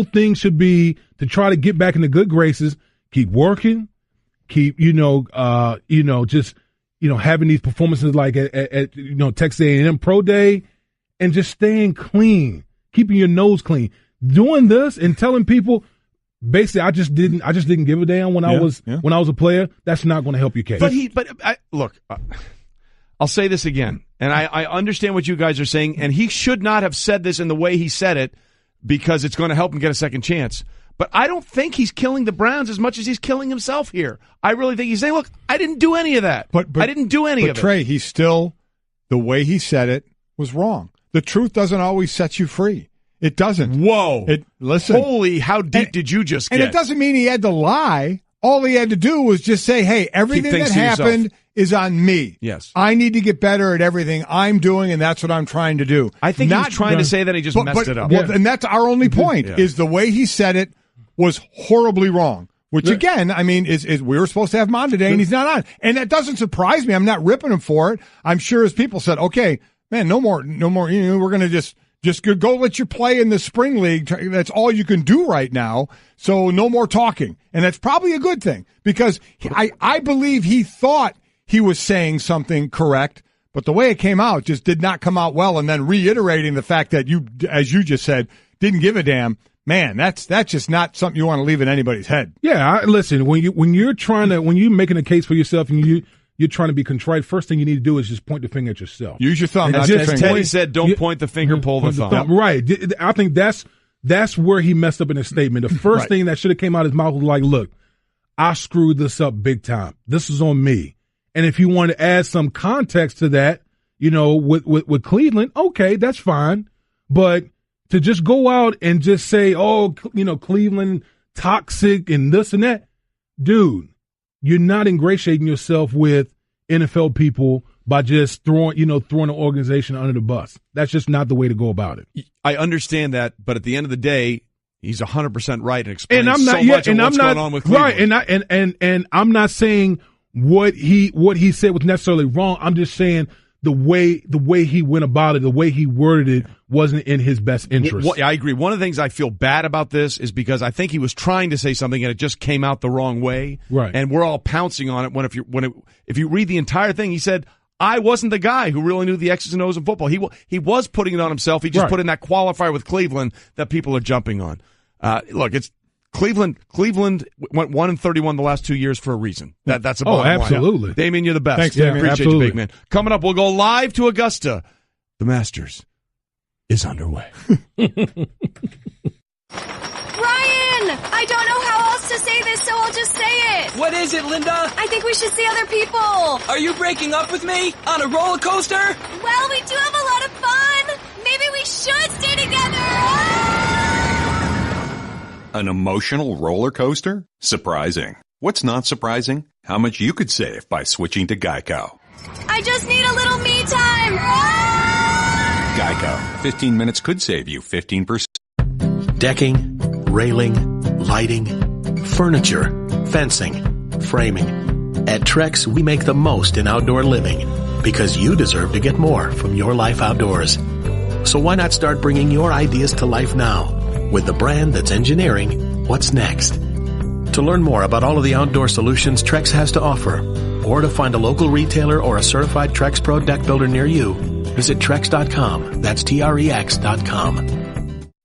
thing should be to try to get back into good graces, keep working, keep, having these performances like at Texas A&M Pro Day, and just staying clean, keeping your nose clean. Doing this and telling people, basically, I just didn't give a damn when I was a player. That's not going to help your case. Look, I'll say this again, and I understand what you guys are saying, and he should not have said this in the way he said it because it's going to help him get a second chance. But I don't think he's killing the Browns as much as he's killing himself here. I really think he's saying, look, I didn't do any of that. But I didn't do any of it. But Trey, he's still, the way he said it was wrong. The truth doesn't always set you free. It doesn't. Whoa. Listen. Holy, how deep did you just get? And it doesn't mean he had to lie. All he had to do was just say, hey, everything that happened is on me. Yes. I need to get better at everything I'm doing, and that's what I'm trying to do. I think he's trying to say that he just messed it up. Well, and that's our only point, is the way he said it was horribly wrong. Which, again, I mean, is we were supposed to have him on today, and he's not on. And that doesn't surprise me. I'm not ripping him for it. I'm sure as people said, okay, man, no more. We're going to just go let you play in the spring league. That's all you can do right now. So no more talking. And that's probably a good thing because I believe he thought he was saying something correct, but the way it came out just did not come out well. And then reiterating the fact that you, as you just said, didn't give a damn. Man, that's just not something you want to leave in anybody's head. Yeah, listen, when you're making a case for yourself and you're trying to be contrite, first thing you need to do is just point the finger at yourself. Use your thumb. As Teddy said, don't point the finger, pull the thumb. Right. I think that's where he messed up in his statement. The first thing that should have came out of his mouth was like, look, I screwed this up big time. This is on me. And if you want to add some context to that, with Cleveland, okay, that's fine. But to just go out and just say, Cleveland toxic and this and that, dude, you're not ingratiating yourself with NFL people by just throwing the organization under the bus. That's just not the way to go about it. I understand that, but at the end of the day, he's 100% right and explains much of what's going on with Cleveland. Right, and I'm not saying what he said was necessarily wrong. I'm just saying the way he went about it, the way he worded it, wasn't in his best interest. I agree. One of the things I feel bad about this is because I think he was trying to say something and it just came out the wrong way. Right. And we're all pouncing on it if you read the entire thing, he said, I wasn't the guy who really knew the X's and O's in football. He was putting it on himself. He just put in that qualifier with Cleveland that people are jumping on. Look, it's Cleveland went 1-31 the last 2 years for a reason. That's a bottom absolutely. line. Damien, you're the best. Thanks, Damien. Appreciate Absolutely. you, big man. Coming up, we'll go live to Augusta. The Masters is underway. Ryan! I don't know how else to say this, so I'll just say it. What is it, Linda? I think we should see other people. Are you breaking up with me? On a roller coaster? Well, we do have a lot of fun. Maybe we should stay together. An emotional roller coaster? Surprising. What's not surprising? How much you could save by switching to Geico. I just need a little me time. Geico. 15 minutes could save you 15%. Decking, railing, lighting, furniture, fencing, framing. At Trex, we make the most in outdoor living because you deserve to get more from your life outdoors. So why not start bringing your ideas to life now with the brand that's engineering what's next? To learn more about all of the outdoor solutions Trex has to offer, or to find a local retailer or a certified Trex Pro deck builder near you, visit Trex.com. That's Trex.com.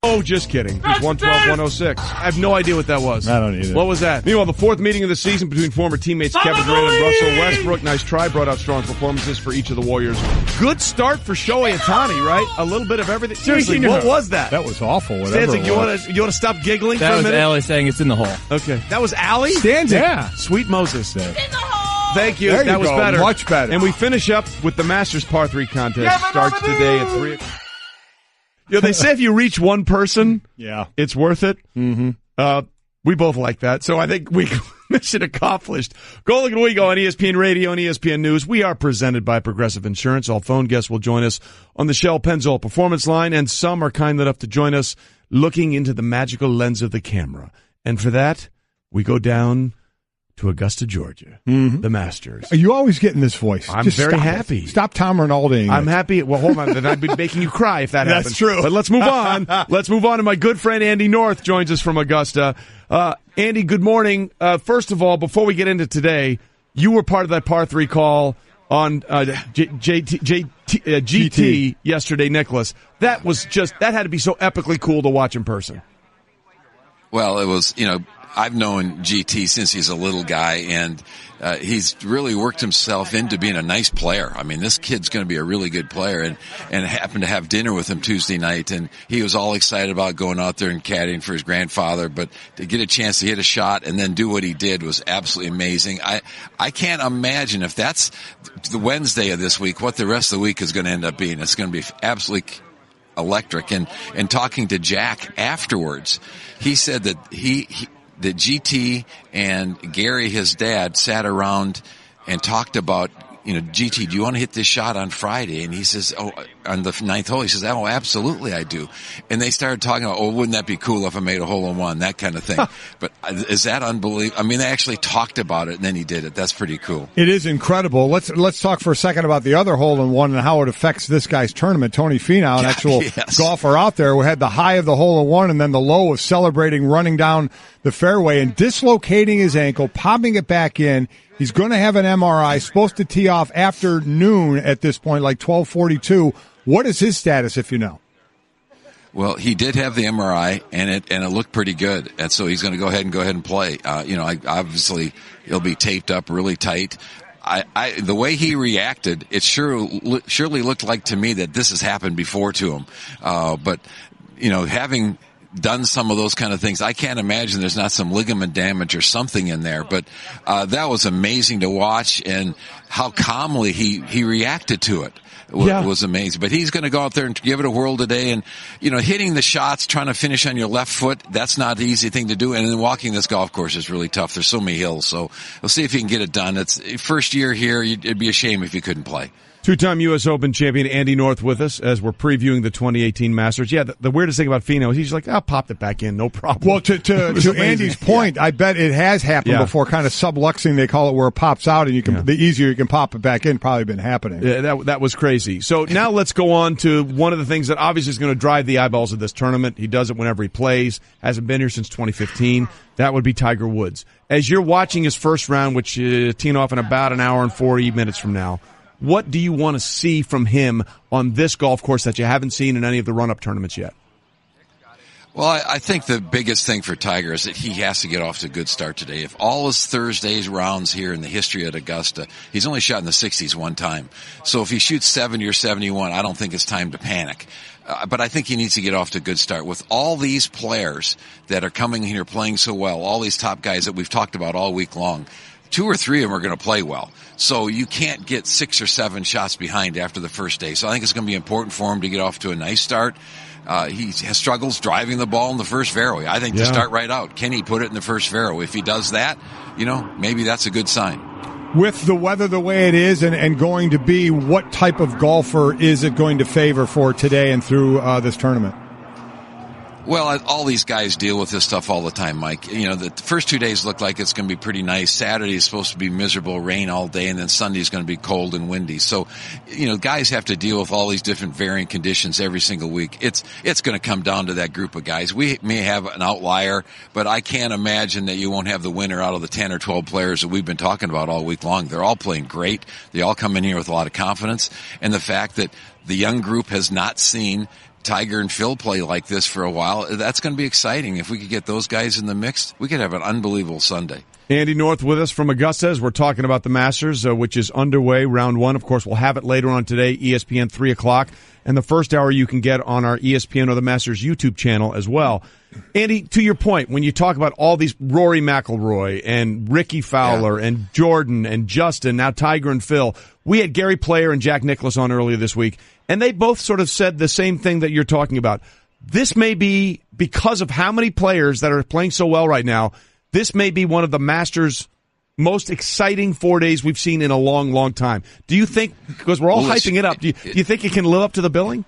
Oh, just kidding. It's 112-106. I have no idea what that was. I don't either. What was that? Meanwhile, the fourth meeting of the season between former teammates Kevin Durant and Russell Westbrook. Nice try. Brought out strong performances for each of the Warriors. Good start for Shohei Ohtani, right? A little bit of everything. Seriously, what was that? That was awful. Whatever. Stanzik, you want to stop giggling for a minute? That was Allie saying it's in the hole. Okay. That was Allie? Stanzik. Yeah. Sweet Moses. In the hole. Thank you. There That you was go. better. Much better. And we finish up with the Masters Par 3 contest. Starts today at 3 o'clock. You know, they say if you reach one person, it's worth it. Mm-hmm. We both like that, so I think we mission accomplished. Golic and Wingo on ESPN Radio and ESPN News. We are presented by Progressive Insurance. All phone guests will join us on the Shell Pennzoil Performance Line, and some are kind enough to join us looking into the magical lens of the camera. And for that, we go down to Augusta, Georgia, the Masters. Are you always getting this voice? I'm Just very stop happy. It. Stop Tom Rinaldi. I'm happy. Well, hold on. Then I'd be making you cry if that happens. That's true. But let's move on. Let's move on. And my good friend Andy North joins us from Augusta. Andy, good morning. First of all, before we get into today, you were part of that par 3 call on GT yesterday, Nicholas. That had to be so epically cool to watch in person. Well, it was, I've known GT since he's a little guy, and he's really worked himself into being a nice player. I mean, this kid's going to be a really good player, and happened to have dinner with him Tuesday night, and he was all excited about going out there and caddying for his grandfather, but to get a chance to hit a shot and then do what he did was absolutely amazing. I can't imagine if that's the Wednesday of this week, what the rest of the week is going to end up being. It's going to be absolutely electric. And talking to Jack afterwards, he said that that GT and Gary, his dad, sat around and talked about, GT, do you want to hit this shot on Friday? And he says, on the 9th hole, he says, oh, absolutely I do. And they started talking about, wouldn't that be cool if I made a hole-in-one, that kind of thing. But is that unbelievable? I mean, they actually talked about it, and then he did it. That's pretty cool. It is incredible. Let's talk for a second about the other hole-in-one and how it affects this guy's tournament. Tony Finau, an actual golfer out there, who had the high of the hole-in-one and then the low of celebrating running down the fairway and dislocating his ankle, popping it back in. He's going to have an MRI, supposed to tee off after noon at this point, like 12:42. What is his status, if you know? Well, he did have the MRI, and it looked pretty good, and so he's going to go ahead and play. Obviously he'll be taped up really tight. The way he reacted, it surely looked like to me that this has happened before to him. But having done some of those kind of things, I can't imagine there's not some ligament damage or something in there. But that was amazing to watch, and how calmly he reacted to it. Was amazing. But he's going to go out there and give it a whirl today. And, hitting the shots, trying to finish on your left foot, that's not the easy thing to do. And then walking this golf course is really tough. There's so many hills. So we'll see if he can get it done. It's first year here. It'd be a shame if he couldn't play. Two-time U.S. Open champion Andy North with us as we're previewing the 2018 Masters. Yeah, the weirdest thing about Finau is he's like, I'll pop it back in, no problem. Well, to Andy's point, I bet it has happened before, kind of subluxing, they call it, where it pops out, and the easier you can pop it back in, probably been happening. Yeah, that was crazy. So now let's go on to one of the things that obviously is going to drive the eyeballs of this tournament. He does it whenever he plays, hasn't been here since 2015. That would be Tiger Woods. As you're watching his first round, which is teeing off in about an hour and 40 minutes from now, what do you want to see from him on this golf course that you haven't seen in any of the run-up tournaments yet? Well, I think the biggest thing for Tiger is that he has to get off to a good start today. If all his Thursday's rounds here in the history at Augusta, he's only shot in the 60s one time. So if he shoots 70 or 71, I don't think it's time to panic. But I think he needs to get off to a good start. With all these players that are coming here playing so well, all these top guys that we've talked about all week long, 2 or 3 of them are going to play well. So you can't get 6 or 7 shots behind after the first day. So I think it's going to be important for him to get off to a nice start. He has struggles driving the ball in the first fairway. I think to start right out, can he put it in the first fairway? If he does that, maybe that's a good sign. With the weather the way it is and going to be, what type of golfer is it going to favor for today and through this tournament? Well, all these guys deal with this stuff all the time, Mike. The first 2 days look like it's going to be pretty nice. Saturday is supposed to be miserable, rain all day, and then Sunday is going to be cold and windy. So, guys have to deal with all these different varying conditions every single week. It's going to come down to that group of guys. We may have an outlier, but I can't imagine that you won't have the winner out of the 10 or 12 players that we've been talking about all week long. They're all playing great. They all come in here with a lot of confidence. And the fact that the young group has not seen Tiger and Phil play like this for a while, that's going to be exciting. If we could get those guys in the mix, we could have an unbelievable Sunday. Andy North with us from Augusta as we're talking about the Masters, which is underway, round one. Of course, we'll have it later on today, ESPN 3 o'clock. And the first hour you can get on our ESPN or the Masters YouTube channel as well. Andy, to your point, when you talk about all these Rory McIlroy and Ricky Fowler and Jordan and Justin, now Tiger and Phil, we had Gary Player and Jack Nicklaus on earlier this week, and they both sort of said the same thing that you're talking about. This may be, because of how many players that are playing so well right now, this may be one of the Masters' most exciting 4 days we've seen in a long, long time. Do you think, because we're all hyping it up, do you think it can live up to the billing?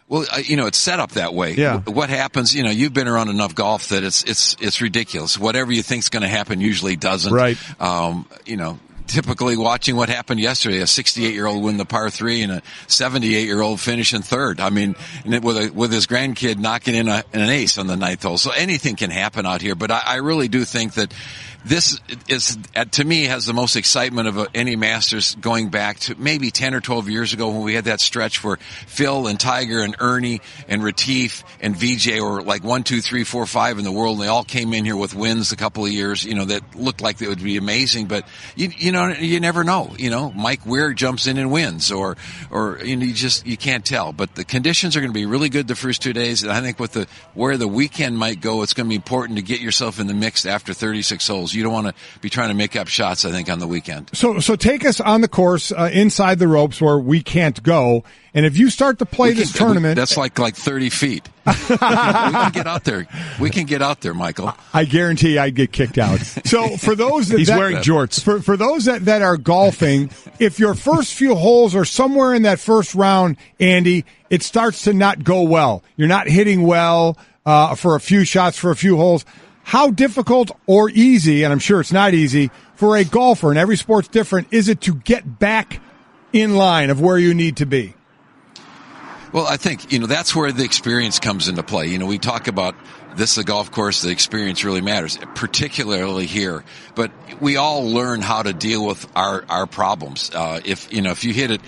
Well, it's set up that way. Yeah. What happens, you've been around enough golf that it's ridiculous. Whatever you think's going to happen usually doesn't. Right. Typically watching what happened yesterday, a 68-year-old win the par 3 and a 78-year-old finish in third. I mean, with his grandkid knocking in an ace on the ninth hole. So anything can happen out here. But I really do think that this is, to me, has the most excitement of any Masters going back to maybe 10 or 12 years ago when we had that stretch where Phil and Tiger and Ernie and Retief and VJ were like 1, 2, 3, 4, 5 in the world. And they all came in here with wins a couple of years, that looked like it would be amazing. But, you never know. Mike Weir jumps in and wins or you can't tell. But the conditions are going to be really good the first 2 days. And I think where the weekend might go, it's going to be important to get yourself in the mix after 36 holes. You don't want to be trying to make up shots, I think, on the weekend. So take us on the course inside the ropes where we can't go. And if you start to play this tournament, that's like 30 feet. We can get out there. We can get out there, Michael. I guarantee I'd get kicked out. So for those he's wearing jorts. For those that are golfing, if your first few holes are somewhere in that first round, Andy, it starts to not go well. You're not hitting well for a few shots for a few holes. How difficult or easy, and I'm sure it's not easy, for a golfer, and every sport's different, is it to get back in line of where you need to be? Well, I think, that's where the experience comes into play. We talk about this is a golf course, the experience really matters, particularly here. But we all learn how to deal with our problems. If you hit it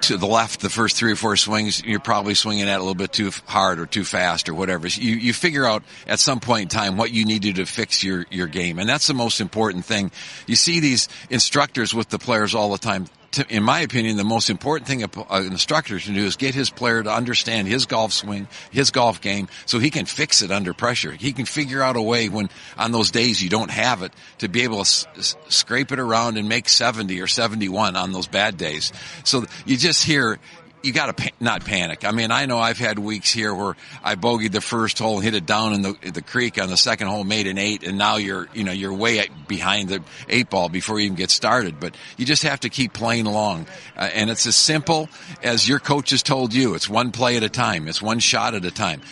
to the left the first 3 or 4 swings, you're probably swinging at it a little bit too hard or too fast or whatever. You figure out at some point in time what you need to do to fix your game. And that's the most important thing. You see these instructors with the players all the time. In my opinion, the most important thing an instructor can do is get his player to understand his golf swing, his golf game, so he can fix it under pressure. He can figure out a way when, on those days you don't have it, to be able to scrape it around and make 70 or 71 on those bad days. So you just hear, you got to not panic. I mean, I know I've had weeks here where I bogeyed the first hole, hit it down in the creek on the second hole, made an 8, and now you're way behind the 8 ball before you even get started. But you just have to keep playing along, and it's as simple as your coach has told you. It's one play at a time. It's one shot at a time.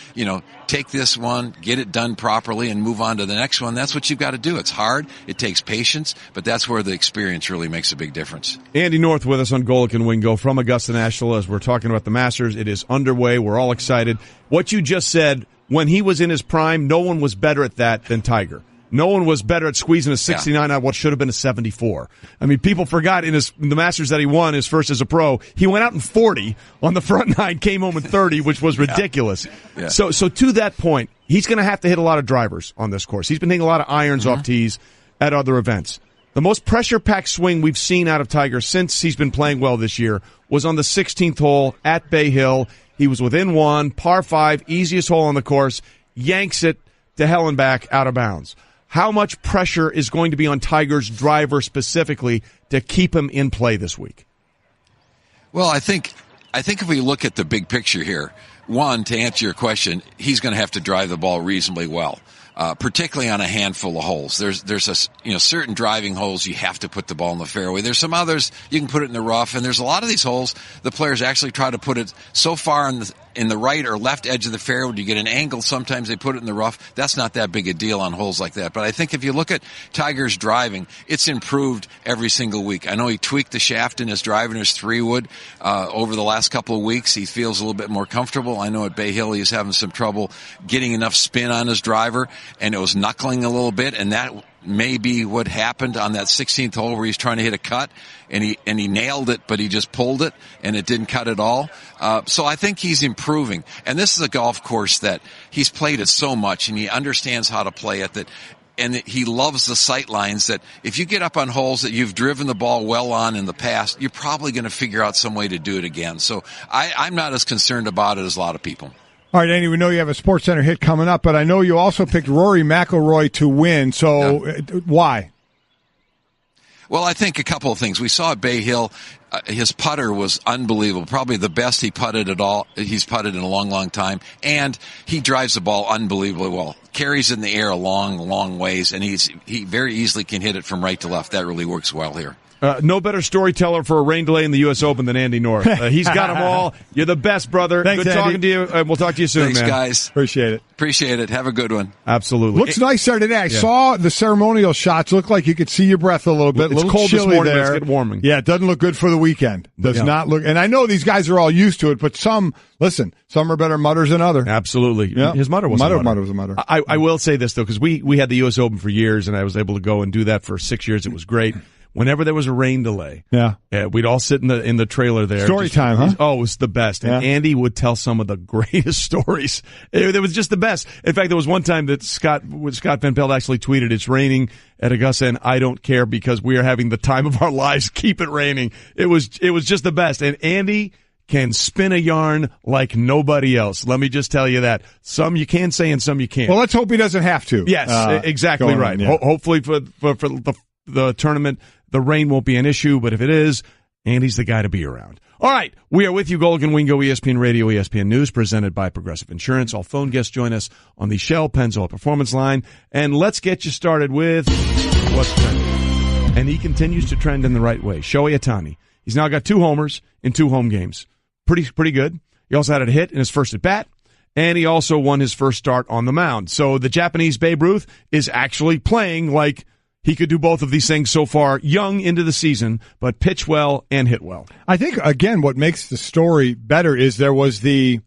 Take this one, get it done properly, and move on to the next one. That's what you've got to do. It's hard. It takes patience, but that's where the experience really makes a big difference. Andy North with us on Golic and Wingo from Augusta National as we're talking about the Masters. It is underway. We're all excited. What you just said, when he was in his prime, no one was better at that than Tiger. No one was better at squeezing a 69 out of what should have been a 74. I mean, people forgot in the Masters that he won his first as a pro. He went out in 40 on the front nine, came home in 30, which was ridiculous. Yeah. So to that point, he's going to have to hit a lot of drivers on this course. He's been hitting a lot of irons off tees at other events. The most pressure-packed swing we've seen out of Tiger since he's been playing well this year was on the 16th hole at Bay Hill. He was within 1, par 5, easiest hole on the course, yanks it to hell and back out of bounds. How much pressure is going to be on Tiger's driver specifically to keep him in play this week? Well, I think if we look at the big picture here, one, to answer your question, he's going to have to drive the ball reasonably well. Particularly on a handful of holes. There's certain driving holes you have to put the ball in the fairway. There's some others you can put it in the rough, and there's a lot of these holes the players actually try to put it so far in the right or left edge of the fairway. You get an angle, sometimes they put it in the rough. That's not that big a deal on holes like that. But I think if you look at Tiger's driving, it's improved every single week. I know he tweaked the shaft in his drive in his 3-wood over the last couple of weeks. He feels a little bit more comfortable. I know at Bay Hill he's having some trouble getting enough spin on his driver, and it was knuckling a little bit, and that may be what happened on that 16th hole where he's trying to hit a cut and he nailed it, but he just pulled it and it didn't cut at all. So I think he's improving. And this is a golf course that he's played it so much and he understands how to play it and he loves the sight lines that if you get up on holes that you've driven the ball well on in the past, you're probably going to figure out some way to do it again. So I'm not as concerned about it as a lot of people. All right, Andy, we know you have a SportsCenter hit coming up, but I know you also picked Rory McIlroy to win. So why? Well, I think a couple of things. We saw at Bay Hill, his putter was unbelievable, probably the best he putted at all. He's putted in a long, long time, and he drives the ball unbelievably well. Carries in the air a long, long ways, and he very easily can hit it from right to left. That really works well here. No better storyteller for a rain delay in the U.S. Open than Andy North. He's got them all. You're the best, brother. Thanks, Good Andy. talking to you. We'll talk to you soon, Thanks, man. guys. Appreciate it. Appreciate it. Have a good one. Absolutely. Looks nice there today. I saw the ceremonial shots. Look like you could see your breath a little bit. It's a little cold chilly this morning, there. but it's getting warming. Yeah, it doesn't look good for the weekend. Does not look. And I know these guys are all used to it, but some are better mutters than others. Absolutely. Yeah. His mutter was a mutter. Mutter was a mutter. I will say this, though, because we had the U.S. Open for years, and I was able to go and do that for 6 years. It was great. Whenever there was a rain delay, we'd all sit in the trailer there. Story time, huh? Oh, it was the best. And Andy would tell some of the greatest stories. It was just the best. In fact, there was one time that Scott Van Pelt actually tweeted, "It's raining at Augusta, and I don't care because we are having the time of our lives. Keep it raining." It was just the best. And Andy can spin a yarn like nobody else. Let me just tell you that. Some you can say and some you can't. Well, let's hope he doesn't have to. Yes, exactly right. Hopefully for the tournament, the rain won't be an issue, but if it is, Andy's the guy to be around. All right, we are with you, Golic and Wingo, ESPN Radio, ESPN News, presented by Progressive Insurance. All phone guests join us on the Shell Pennzoil Performance Line, and let's get you started with what's trending. And he continues to trend in the right way. Shohei Ohtani. He's now got 2 homers in 2 home games. Pretty good. He also had a hit in his first at bat, and he also won his first start on the mound. So the Japanese Babe Ruth is actually playing like he could do both of these things so far, young into the season, but pitch well and hit well. I think, again, what makes the story better is there was the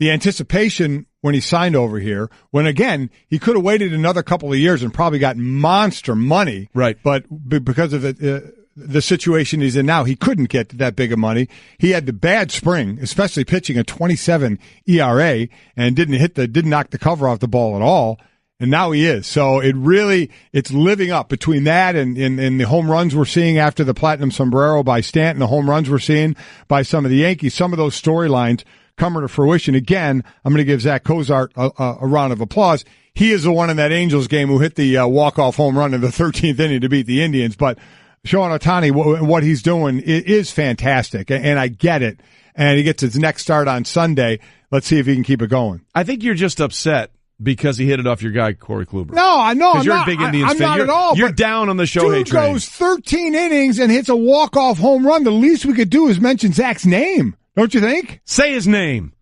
anticipation when he signed over here, when, again, he could have waited another couple of years and probably got monster money. Right. But because of the situation he's in now, he couldn't get that big of money. He had the bad spring, especially pitching a 27 ERA, and didn't knock the cover off the ball at all. And now he is. So it's living up between that and the home runs we're seeing after the Platinum Sombrero by Stanton, the home runs we're seeing by some of the Yankees. Some of those storylines coming to fruition. Again, I'm going to give Zach Cozart a round of applause. He is the one in that Angels game who hit the walk-off home run in the 13th inning to beat the Indians. But Shohei Ohtani, what he's doing is fantastic, and I get it. And he gets his next start on Sunday. Let's see if he can keep it going. I think you're just upset because he hit it off your guy, Corey Kluber. No, I know. Because you're a big Indians fan. I'm not at all. You're down on the Shohei train. Dude goes 13 innings and hits a walk-off home run. The least we could do is mention Zach's name. Don't you think? Say his name.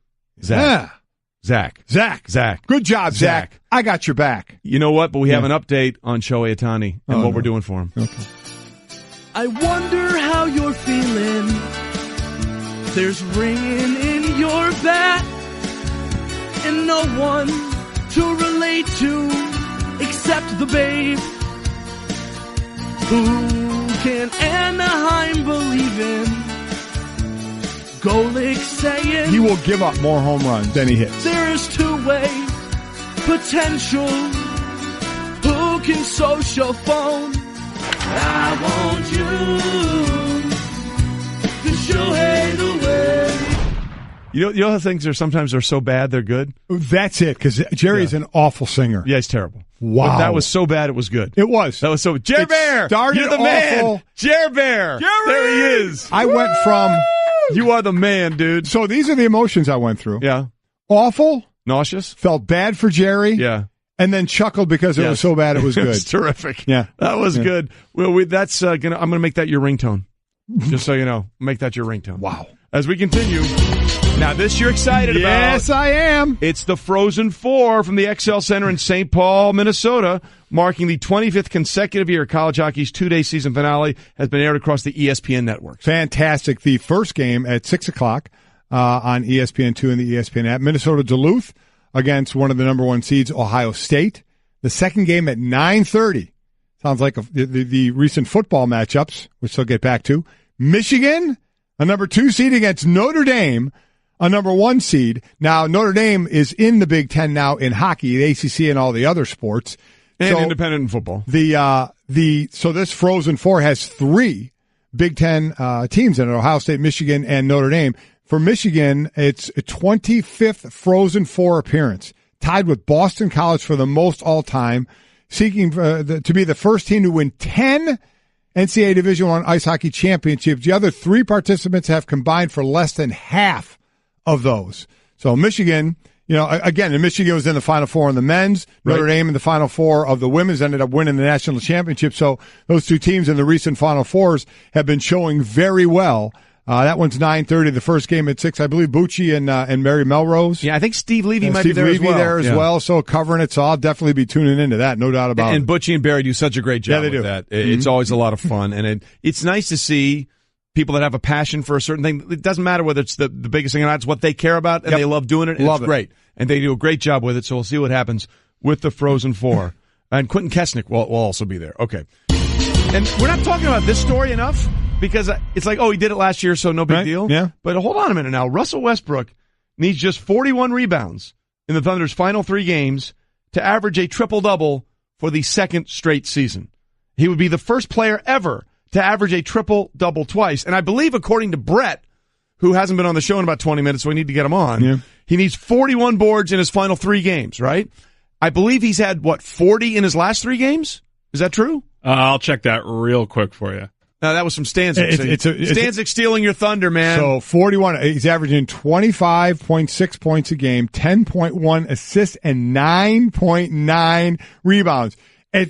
Zach. Yeah. Zach. Good job, Zach. I got your back. You know what? But we have an update on Shohei Ohtani and what we're doing for him. Okay. I wonder how you're feeling. There's ringing in your bat, and no one to relate to except the babe. Who can Anaheim believe in? Golic saying he will give up more home runs than he hits. There's two-way potential. Who can social phone? I want you to show the way. You know how things are sometimes are so bad they're good? That's it, because Jerry's an awful singer. Yeah, he's terrible. Wow. But that was so bad it was good. It was. That was so... Jer Bear! You're the man! Jer Bear! There he is! I went from... You are the man, dude. So these are the emotions I went through. Yeah. Awful. Nauseous. Felt bad for Jerry. Yeah. And then chuckled because it was so bad it was good. It was terrific. Yeah. That was good. Well, that's I'm going to make that your ringtone. Just so you know. Make that your ringtone. Wow. As we continue. Now, this you're excited about. Yes, I am. It's the Frozen Four from the XL Center in St. Paul, Minnesota, marking the 25th consecutive year college hockey's two-day season finale has been aired across the ESPN networks. Fantastic. The first game at 6 o'clock on ESPN2 and the ESPN app. Minnesota Duluth against one of the number one seeds, Ohio State. The second game at 9:30 Sounds like the recent football matchups, which they'll get back to. Michigan, a number 2 seed against Notre Dame, a number 1 seed. Now, Notre Dame is in the Big Ten now in hockey, the ACC, and all the other sports. And independent in football. So this Frozen Four has 3 Big Ten teams in it, Ohio State, Michigan, and Notre Dame. For Michigan, it's a 25th Frozen Four appearance, tied with Boston College for the most all-time, seeking to be the first team to win 10 NCAA Division I ice hockey championships. The other 3 participants have combined for less than half of those. So Michigan, again, Michigan was in the Final Four in the men's. Notre Dame in the Final Four of the women's ended up winning the national championship. So those 2 teams in the recent Final Fours have been showing very well. That one's 9:30. The first game at 6. I believe Bucci and Mary Melrose. Yeah, I think Steve Levy might Steve be there Levy as well. So covering it. So I'll definitely be tuning into that. No doubt about it. And Bucci and Barry do such a great job they with do. that. It's always a lot of fun. And it's nice to see people that have a passion for a certain thing. It doesn't matter whether it's the biggest thing or not. It's what they care about, and they love doing it. And it's great. And they do a great job with it. So we'll see what happens with the Frozen Four. And Quentin Kesnick will also be there. Okay. And we're not talking about this story enough because it's like, he did it last year, so no big deal. Yeah. But hold on a minute now. Russell Westbrook needs just 41 rebounds in the Thunder's final 3 games to average a triple-double for the 2nd straight season. He would be the first player ever to average a triple-double twice. And I believe, according to Brett, who hasn't been on the show in about 20 minutes, so we need to get him on, he needs 41 boards in his final 3 games, right? I believe he's had, 40 in his last 3 games? Is that true? I'll check that real quick for you. No, that was from Stanzik. Stanzik stealing your thunder, man. So 41, he's averaging 25.6 points a game, 10.1 assists, and 9.9 rebounds. Do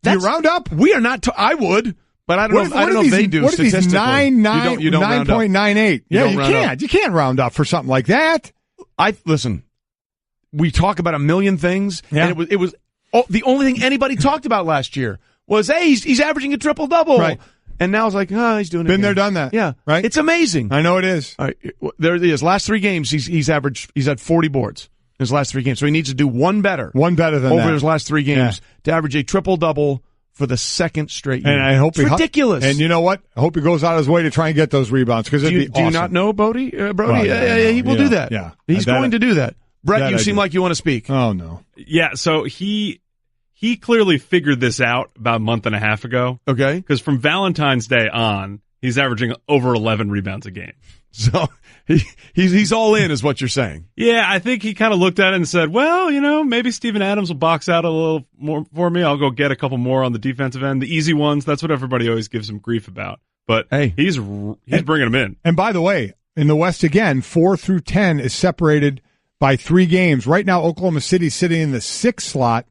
you round up? We are not. I would, but I don't know if they do. What are these 9.98? Yeah, you can't. Up. You can't round up for something like that. Listen. We talk about a million things, and it was the only thing anybody talked about last year was, hey, he's averaging a triple-double. Right. And now it's like, he's doing it Been again. there, done that. Yeah. Right? It's amazing. I know it is. All right. There it is. Last 3 games, he's had 40 boards in his last 3 games. So he needs to do one better. One better than over that. his last 3 games to average a triple-double for the 2nd straight year. And I hope it's ridiculous. And you know what? I hope he goes out of his way to try and get those rebounds because it'd be awesome. Do you not know Brody? Well, he will do that. Yeah. He's going to do that. Brett, you seem like you want to speak. Oh, no. Yeah, so he clearly figured this out about a month and a half ago. Okay. Because from Valentine's Day on, he's averaging over 11 rebounds a game. So he's all in is what you're saying. Yeah, I think he kind of looked at it and said, well, maybe Steven Adams will box out a little more for me. I'll go get a couple more on the defensive end. The easy ones, that's what everybody always gives him grief about. But he's bringing them in. And by the way, in the West again, 4 through 10 is separated by 3 games. Right now, Oklahoma City's sitting in the 6th slot.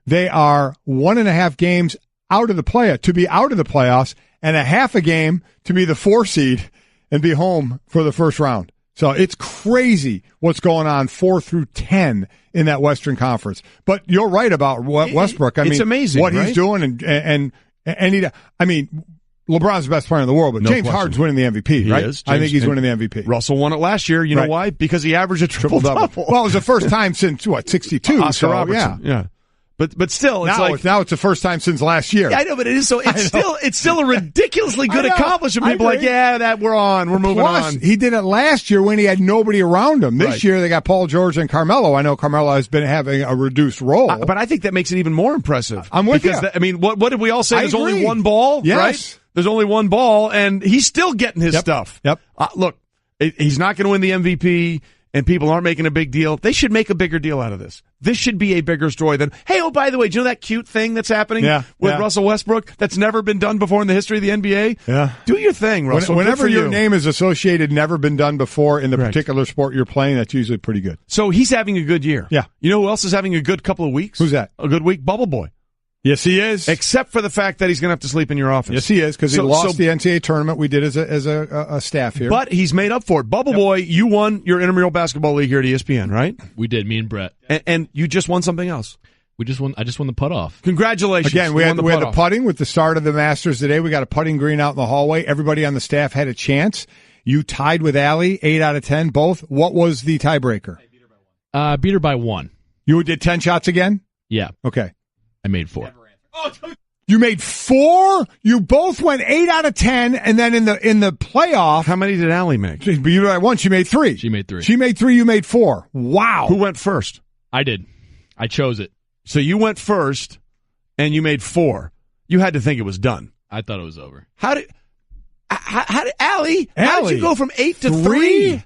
They are 1.5 games out of the playoffs, and a half a game to be the 4 seed and be home for the first round. So it's crazy what's going on 4 through 10 in that Western Conference. But you're right about Westbrook. It's amazing what right? he's doing, and LeBron's the best player in the world, but James Harden's winning the MVP, right? I think he's winning the MVP. Russell won it last year. You know why? Because he averaged a triple-double. Well, it was the first time since, 62? Oscar Robertson. Yeah. But still, now it's the first time since last year. Yeah, I know, but it is so. It's still a ridiculously good accomplishment. People are like, we're moving on. He did it last year when he had nobody around him. This year they got Paul George and Carmelo. I know Carmelo has been having a reduced role, but I think that makes it even more impressive. I'm with you. What did we all say? There's only one ball, yes. Right? There's only one ball, and he's still getting his stuff. Yep. Look, he's not going to win the MVP. And people aren't making a big deal. They should make a bigger deal out of this. This should be a bigger story than, hey, by the way, do you know that cute thing that's happening with Russell Westbrook that's never been done before in the history of the NBA? Yeah. Do your thing, Russell. Whenever your name is associated, never been done before in the particular sport you're playing, that's usually pretty good. So he's having a good year. Yeah. You know who else is having a good couple of weeks? Who's that? A good week? Bubble Boy. Yes, he is. Except for the fact that he's going to have to sleep in your office. Yes, he is, because he lost the NCAA tournament we did as a staff here. But he's made up for it. Bubble Boy, you won your intramural basketball league here at ESPN, right? We did, me and Brett. And you just won something else. I just won the putt off. Congratulations. Again, we had the putting with the start of the Masters today. We got a putting green out in the hallway. Everybody on the staff had a chance. You tied with Allie, 8 out of 10, both. What was the tiebreaker? Beat her by 1. You did 10 shots again? Yeah. Okay. I made 4. You made 4. You both went 8 out of 10, and then in the playoff, how many did Allie make? You were at 1. She made 3. She made 3. She made 3. You made 4. Wow. Who went first? I did. I chose it. So you went first, and you made 4. You had to think it was done. I thought it was over. How did Allie? How did you go from 8 to 3?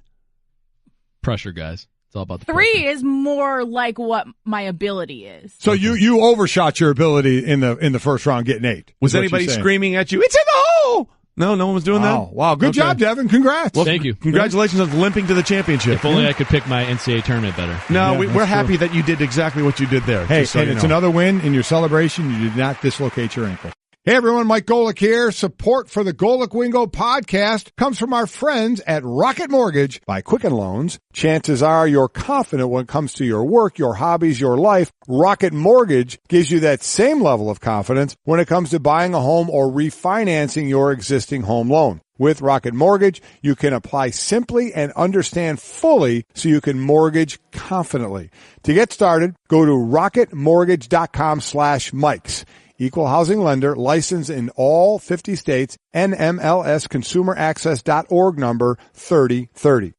Pressure, guys. It's all about the 3 is more like what my ability is. So you overshot your ability in the first round, getting 8. Was anybody screaming at you? It's in the hole. No, no one was doing that. Wow, good job, Devin. Congrats. Well, thank you. Congratulations on limping to the championship. If only I could pick my NCAA tournament better. No, we're happy that you did exactly what you did there. Hey, so and it's another win in your celebration. You did not dislocate your ankle. Hey everyone, Mike Golic here. Support for the Golic Wingo podcast comes from our friends at Rocket Mortgage by Quicken Loans. Chances are you're confident when it comes to your work, your hobbies, your life. Rocket Mortgage gives you that same level of confidence when it comes to buying a home or refinancing your existing home loan. With Rocket Mortgage, you can apply simply and understand fully so you can mortgage confidently. To get started, go to rocketmortgage.com/Mikes. Equal housing lender, licensed in all 50 states, NMLSconsumeraccess.org number 3030.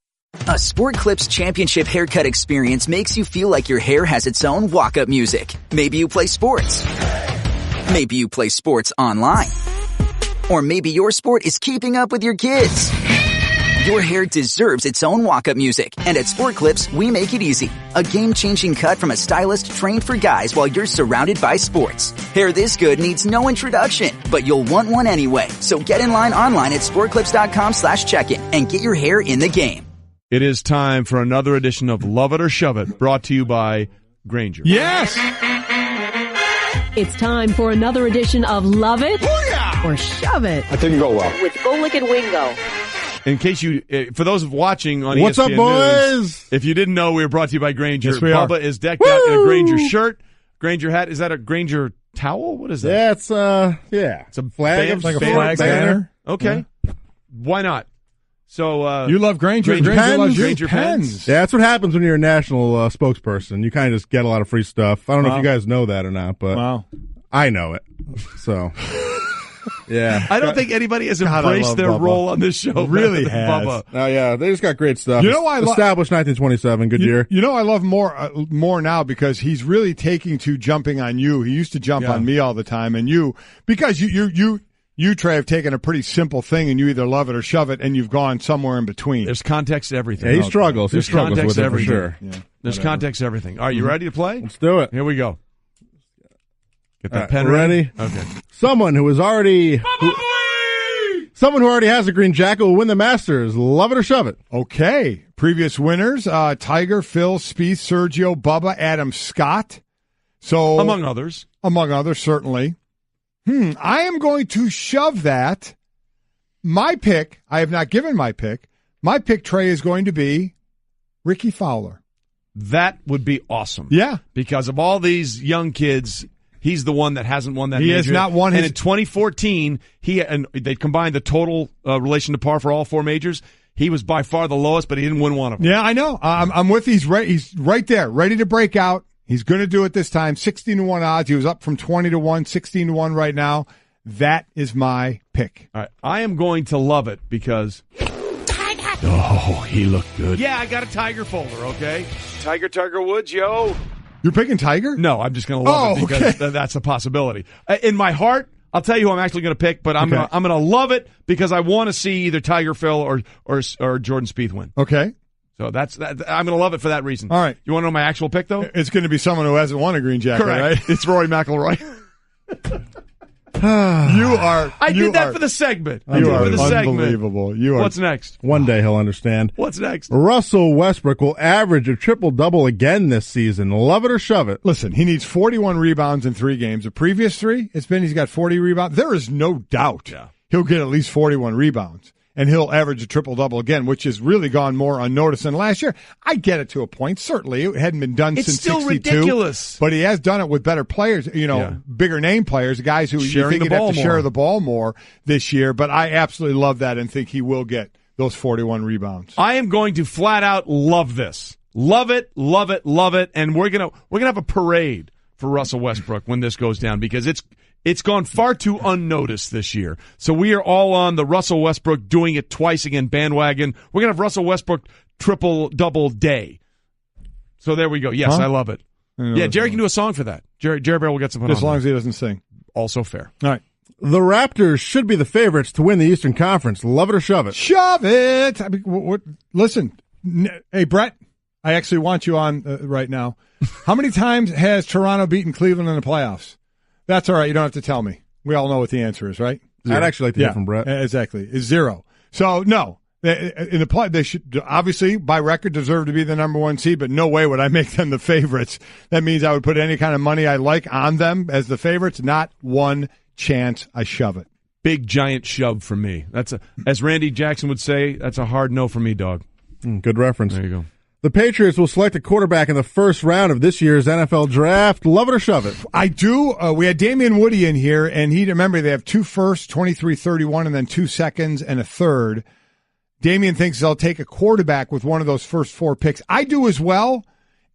A Sport Clips championship haircut experience makes you feel like your hair has its own walk-up music. Maybe you play sports. Maybe you play sports online. Or maybe your sport is keeping up with your kids. Your hair deserves its own walk-up music, and at Sport Clips, we make it easy. A game-changing cut from a stylist trained for guys while you're surrounded by sports. Hair this good needs no introduction, but you'll want one anyway. So get in line online at sportclips.com/check-in and get your hair in the game. It is time for another edition of Love It or Shove It, brought to you by Grainger. Yes! It's time for another edition of Love It or Shove It. That didn't go well. With Golic and Wingo. In case you, for those watching on What's ESPN up, boys? News, if you didn't know, we were brought to you by Grainger. Yes, we are. Bubba is decked out in a Grainger shirt, Grainger hat. Is that a Grainger towel? What is that? Yeah, it's It's a flag, band, like a flag banner. Okay, why not? So you love Grainger. Grainger Grainger loves you. Grainger pens. Yeah, that's what happens when you're a national spokesperson. You kind of just get a lot of free stuff. I don't know if you guys know that or not, but I know it. So. Yeah, I don't think anybody has embraced their Bubba. role on this show. Really better than has. Bubba. Oh yeah, they just got great stuff. You know why I established 1927, good year. You know I love more now because he's really taking to jumping on you. He used to jump on me all the time, and because you Trey have taken a pretty simple thing and you either love it or shove it, and you've gone somewhere in between. There's context to everything. Yeah, he struggles. There's he struggles context with to it everything. for sure. Yeah, There's context to everything. All right, you ready to play? Let's do it. Here we go. Get that All pen right, ready. ready? Okay. Someone who already has a green jacket will win the Masters. Love it or shove it. Okay. Previous winners, Tiger, Phil, Spieth, Sergio, Bubba, Adam Scott. So Among others, certainly. I am going to shove that. My pick, I have not given my pick. My pick, Trey, is going to be Ricky Fowler. that would be awesome. Yeah. Because of all these young kids, he's the one that hasn't won that He major. has not won And his... in 2014, they combined the total relation to par for all four majors. He was by far the lowest, but he didn't win one of them. Yeah, I know. I'm with you. He's right there, ready to break out. He's going to do it this time. 16-1 odds. He was up from 20-1, 16-1 right now. That is my pick. All right. I am going to love it because... Oh, he looked good. Yeah, I got a Tiger folder, okay? Tiger Woods, yo. You're picking Tiger? No, I'm just going to love it because that's a possibility. In my heart, I'll tell you who I'm actually going to pick, but I'm going to love it because I want to see either Tiger Phil or Jordan Spieth win. Okay. So that's that. I'm going to love it for that reason. All right. You want to know my actual pick, though? It's going to be someone who hasn't won a green jacket, Correct. right? It's Rory McIlroy. I did that for the segment. You are unbelievable. What's next? One day he'll understand. What's next? Russell Westbrook will average a triple-double again this season. Love it or shove it. Listen, he needs 41 rebounds in 3 games. The previous 3, he's got 40 rebounds. There is no doubt he'll get at least 41 rebounds. And he'll average a triple-double again, which has really gone more unnoticed than last year. I get it to a point. Certainly, it hadn't been done since 62. It's still ridiculous. But he has done it with better players, bigger name players, guys who you think he'd have to share the ball more this year. But I absolutely love that and think he will get those 41 rebounds. I am going to flat out love this. Love it, love it, love it. And we're gonna have a parade for Russell Westbrook when this goes down because it's gone far too unnoticed this year. So we are all on the Russell Westbrook doing it twice again bandwagon. We're going to have Russell Westbrook triple-double day. So there we go. Yes, I love it. Yeah, Jerry can do a song for that. Jerry Bear will get something as long as he doesn't sing. Also fair. All right. The Raptors should be the favorites to win the Eastern Conference. Love it or shove it? Shove it! I mean, listen, hey, Brett, I actually want you on right now. How many times has Toronto beaten Cleveland in the playoffs? That's all right. You don't have to tell me. We all know what the answer is, right? Zero. I'd actually like to hear from Brett. Exactly. It's 0. So, no. In the play, they should obviously, by record, deserve to be the number 1 seed, but no way would I make them the favorites. That means I would put any kind of money I like on them as the favorites. Not one chance. I shove it. Big giant shove for me. As Randy Jackson would say, that's a hard no for me, dog. Good reference. There you go. The Patriots will select a quarterback in the first round of this year's NFL draft. Love it or shove it? I do. We had Damien Woody in here, and remember, they have 2 firsts, 23, 31, and then 2 seconds and a third. Damien thinks they'll take a quarterback with one of those first 4 picks. I do as well.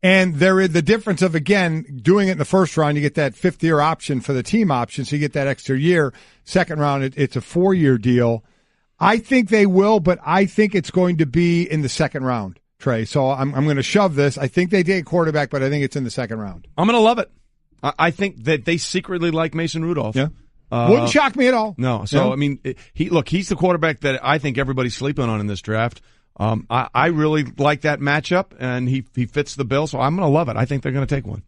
And there is the difference of, again, doing it in the first round, you get that 5th-year option for the team option, so you get that extra year. Second round, it's a 4-year deal. I think they will, but I think it's going to be in the second round, Trey. So I'm going to shove this. I think they take a quarterback, but I think it's in the second round. I'm going to love it. I think that they secretly like Mason Rudolph. Yeah. Wouldn't shock me at all. No. So, I mean, he's the quarterback that I think everybody's sleeping on in this draft. I really like that matchup, and he fits the bill, so I'm going to love it. I think they're going to take one.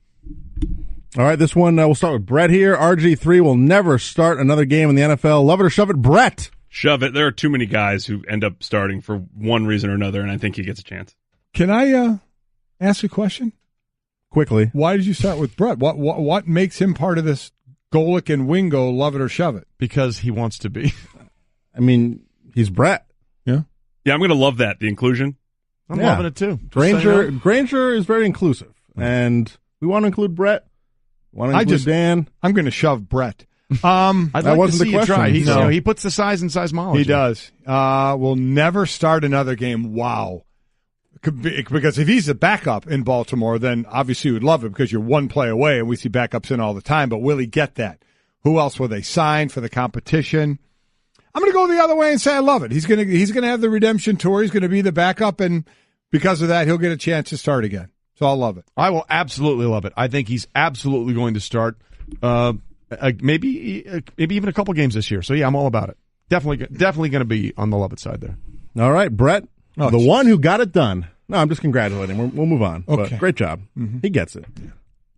All right, this one, we'll start with Brett here. RG3 will never start another game in the NFL. Love it or shove it, Brett? Shove it. There are too many guys who end up starting for one reason or another, and I think he gets a chance. Can I ask a question? Quickly. Why did you start with Brett? What makes him part of this Golic and Wingo love it or shove it? Because he wants to be. I mean, he's Brett. Yeah. Yeah, I'm going to love that, the inclusion. I'm loving it too. Granger is very inclusive, and we want to include Brett. Want to include Dan. I'm going to shove Brett. I'd like wasn't to see the you question. try. He puts the size in seismology. He does. Will never start another game. Wow. Because if he's a backup in Baltimore, then obviously you would love it because you're one play away, and we see backups in all the time. But will he get that? Who else will they sign for the competition? I'm going to go the other way and say I love it. He's going to have the redemption tour. He's going to be the backup, and because of that, he'll get a chance to start again. So I'll love it. I will absolutely love it. I think he's absolutely going to start maybe even a couple games this year. So, yeah, I'm all about it. Definitely going to be on the love it side there. All right, Brett, the one who got it done. No, I'm just congratulating him. We'll move on. Okay. But great job. Mm-hmm. He gets it. Yeah.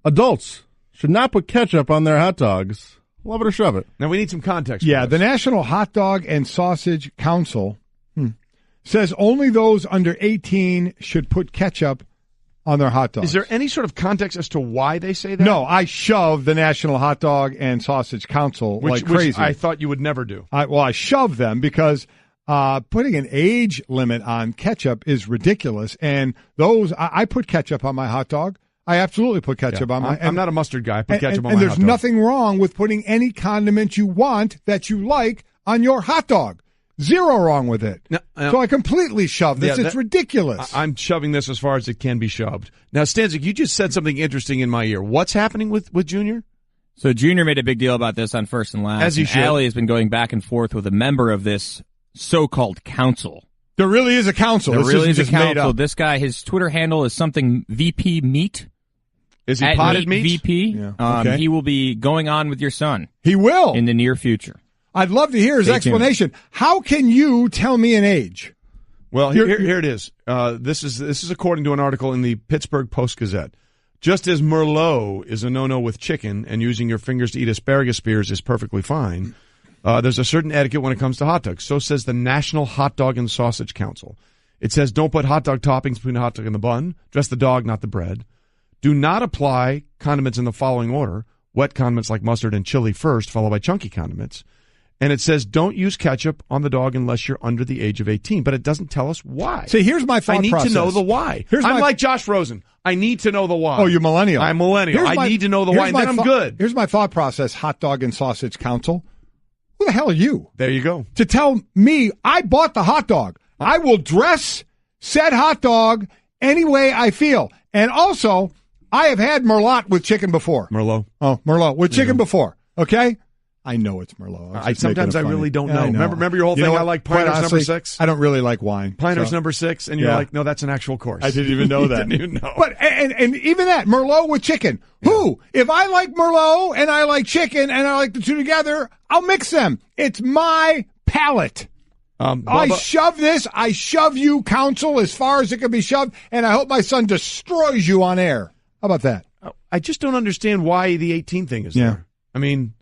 Adults should not put ketchup on their hot dogs. Love it or shove it. Now, we need some context. Yeah, the National Hot Dog and Sausage Council says only those under 18 should put ketchup on their hot dogs. Is there any sort of context as to why they say that? No, I shove the National Hot Dog and Sausage Council like crazy. Which I thought you would never do. I shove them because putting an age limit on ketchup is ridiculous. And those, I put ketchup on my hot dog. I absolutely put ketchup on my. I'm not a mustard guy. I put ketchup on my hot dog. And there's there's nothing wrong with putting any condiment you want that you like on your hot dog. Zero wrong with it. So I completely shove this. It's ridiculous. I'm shoving this as far as it can be shoved. Now, Stanzik, you just said something interesting in my ear. What's happening with Junior? So Junior made a big deal about this on First and Last. As he should. Allie has been going back and forth with a member of this so-called council. There really is a council. There this really is a just made council. up. This guy, his Twitter handle is something VP Meat. Is he potted meat? VP. Yeah. Okay. He will be going on with your son. He will. In the near future. I'd love to hear his explanation. How can you tell me an age? Well, here it is. This is according to an article in the Pittsburgh Post-Gazette. Just as Merlot is a no-no with chicken and using your fingers to eat asparagus spears is perfectly fine, there's a certain etiquette when it comes to hot dogs. So says the National Hot Dog and Sausage Council. It says don't put hot dog toppings between the hot dog and the bun. Dress the dog, not the bread. Do not apply condiments in the following order. Wet condiments like mustard and chili first, followed by chunky condiments. And it says don't use ketchup on the dog unless you're under the age of 18. But it doesn't tell us why. See, here's my thought process. I need to know the why. I'm like Josh Rosen. I need to know the why. Oh, you're millennial. I'm millennial. I need to know the why, and then I'm good. Here's my thought process, Hot Dog and Sausage Council. Who the hell are you? There you go. To tell me I bought the hot dog. I will dress said hot dog any way I feel. And also, I have had Merlot with chicken before. Merlot. Oh, Merlot with chicken before. Okay? I know it's Merlot. Sometimes I really don't know. Remember your whole thing? I like Pinehurst number 6? I don't really like wine. Pinehurst number 6, and you're like, no, that's an actual course. I didn't even know that. Didn't even know. But, and even that, Merlot with chicken. Who? If I like Merlot and I like chicken and I like the two together, I'll mix them. It's my palate. I shove you, counsel, as far as it can be shoved, and I hope my son destroys you on air. How about that? I just don't understand why the 18 thing is there. I mean,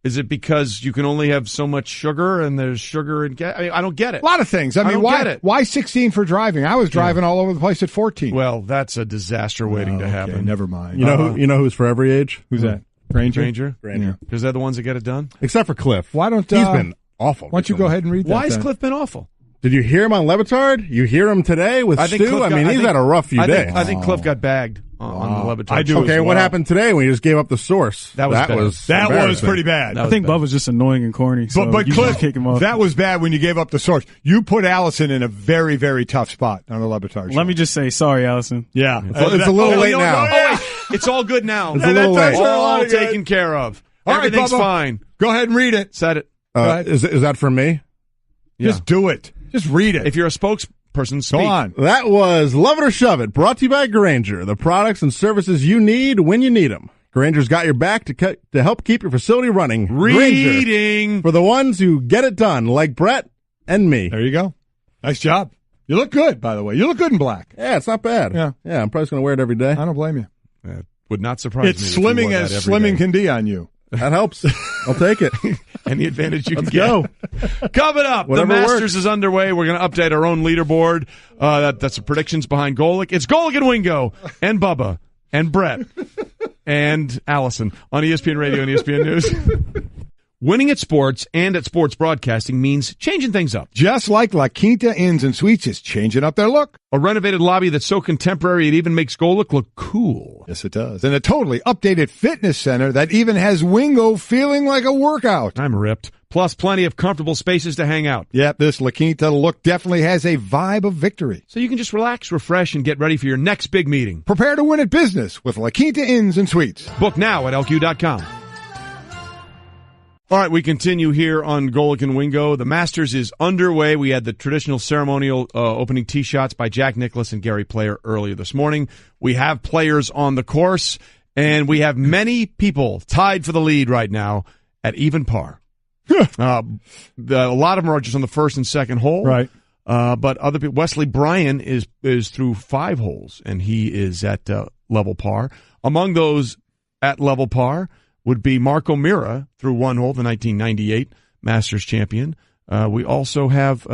is it because you can only have so much sugar and there's sugar in gas? I mean, I don't get it. A lot of things. I mean, why 16 for driving? I was driving all over the place at 14. Well, that's a disaster waiting to happen. Never mind. You know who's for every age? Who's that? Granger? Granger. Because they're the ones that get it done? Except for Cliff. Why don't He's been awful. Why don't you go ahead and read that? Why has Cliff been awful? Did you hear him on Le Batard? You hear him today with Stu? He's had a rough few days. I think Cliff got bagged on the Le Batard. I do. Okay, what happened today when he just gave up the source? That was pretty bad. I think Bubba's just annoying and corny. So but Cliff, kick him off. That was bad when you gave up the source. You put Allison in a very, very tough spot on the Le Batard show. Let me just say sorry, Allison. Yeah. It's a little late now. It's all good now. It's a little late. All taken care of. Everything's fine. Go ahead and read it. Said it. Is that for me? Just do it. Just read it. If you're a spokesperson, speak. Go on. That was Love It or Shove It, brought to you by Grainger, the products and services you need when you need them. Grainger's got your back to help keep your facility running. Reading. Grainger, for the ones who get it done, like Brett and me. There you go. Nice job. You look good, by the way. You look good in black. Yeah, it's not bad. Yeah, I'm probably going to wear it every day. I don't blame you. Would not surprise me. It's slimming as slimming can be on you. That helps. I'll take it. Any advantage you can get. Go. Coming up, the Masters is underway. We're going to update our own leaderboard. That's the predictions behind Golic. It's Golic and Wingo and Bubba and Brett and Allison on ESPN Radio and ESPN News. Winning at sports and at sports broadcasting means changing things up. Just like La Quinta Inns and Suites is changing up their look. A renovated lobby that's so contemporary it even makes Golic look cool. Yes, it does. And a totally updated fitness center that even has Wingo feeling like a workout. I'm ripped. Plus plenty of comfortable spaces to hang out. Yep, this La Quinta look definitely has a vibe of victory. So you can just relax, refresh, and get ready for your next big meeting. Prepare to win at business with La Quinta Inns and Suites. Book now at LQ.com. All right, we continue here on Golic and Wingo. The Masters is underway. We had the traditional ceremonial opening tee shots by Jack Nicklaus and Gary Player earlier this morning. We have players on the course, and we have many people tied for the lead right now at even par. A lot of them are just on the first and second hole. Right. But other people, Wesley Bryan is through 5 holes, and he is at level par. Among those at level par would be Marco Mira through 1 hole, the 1998 Masters champion. We also have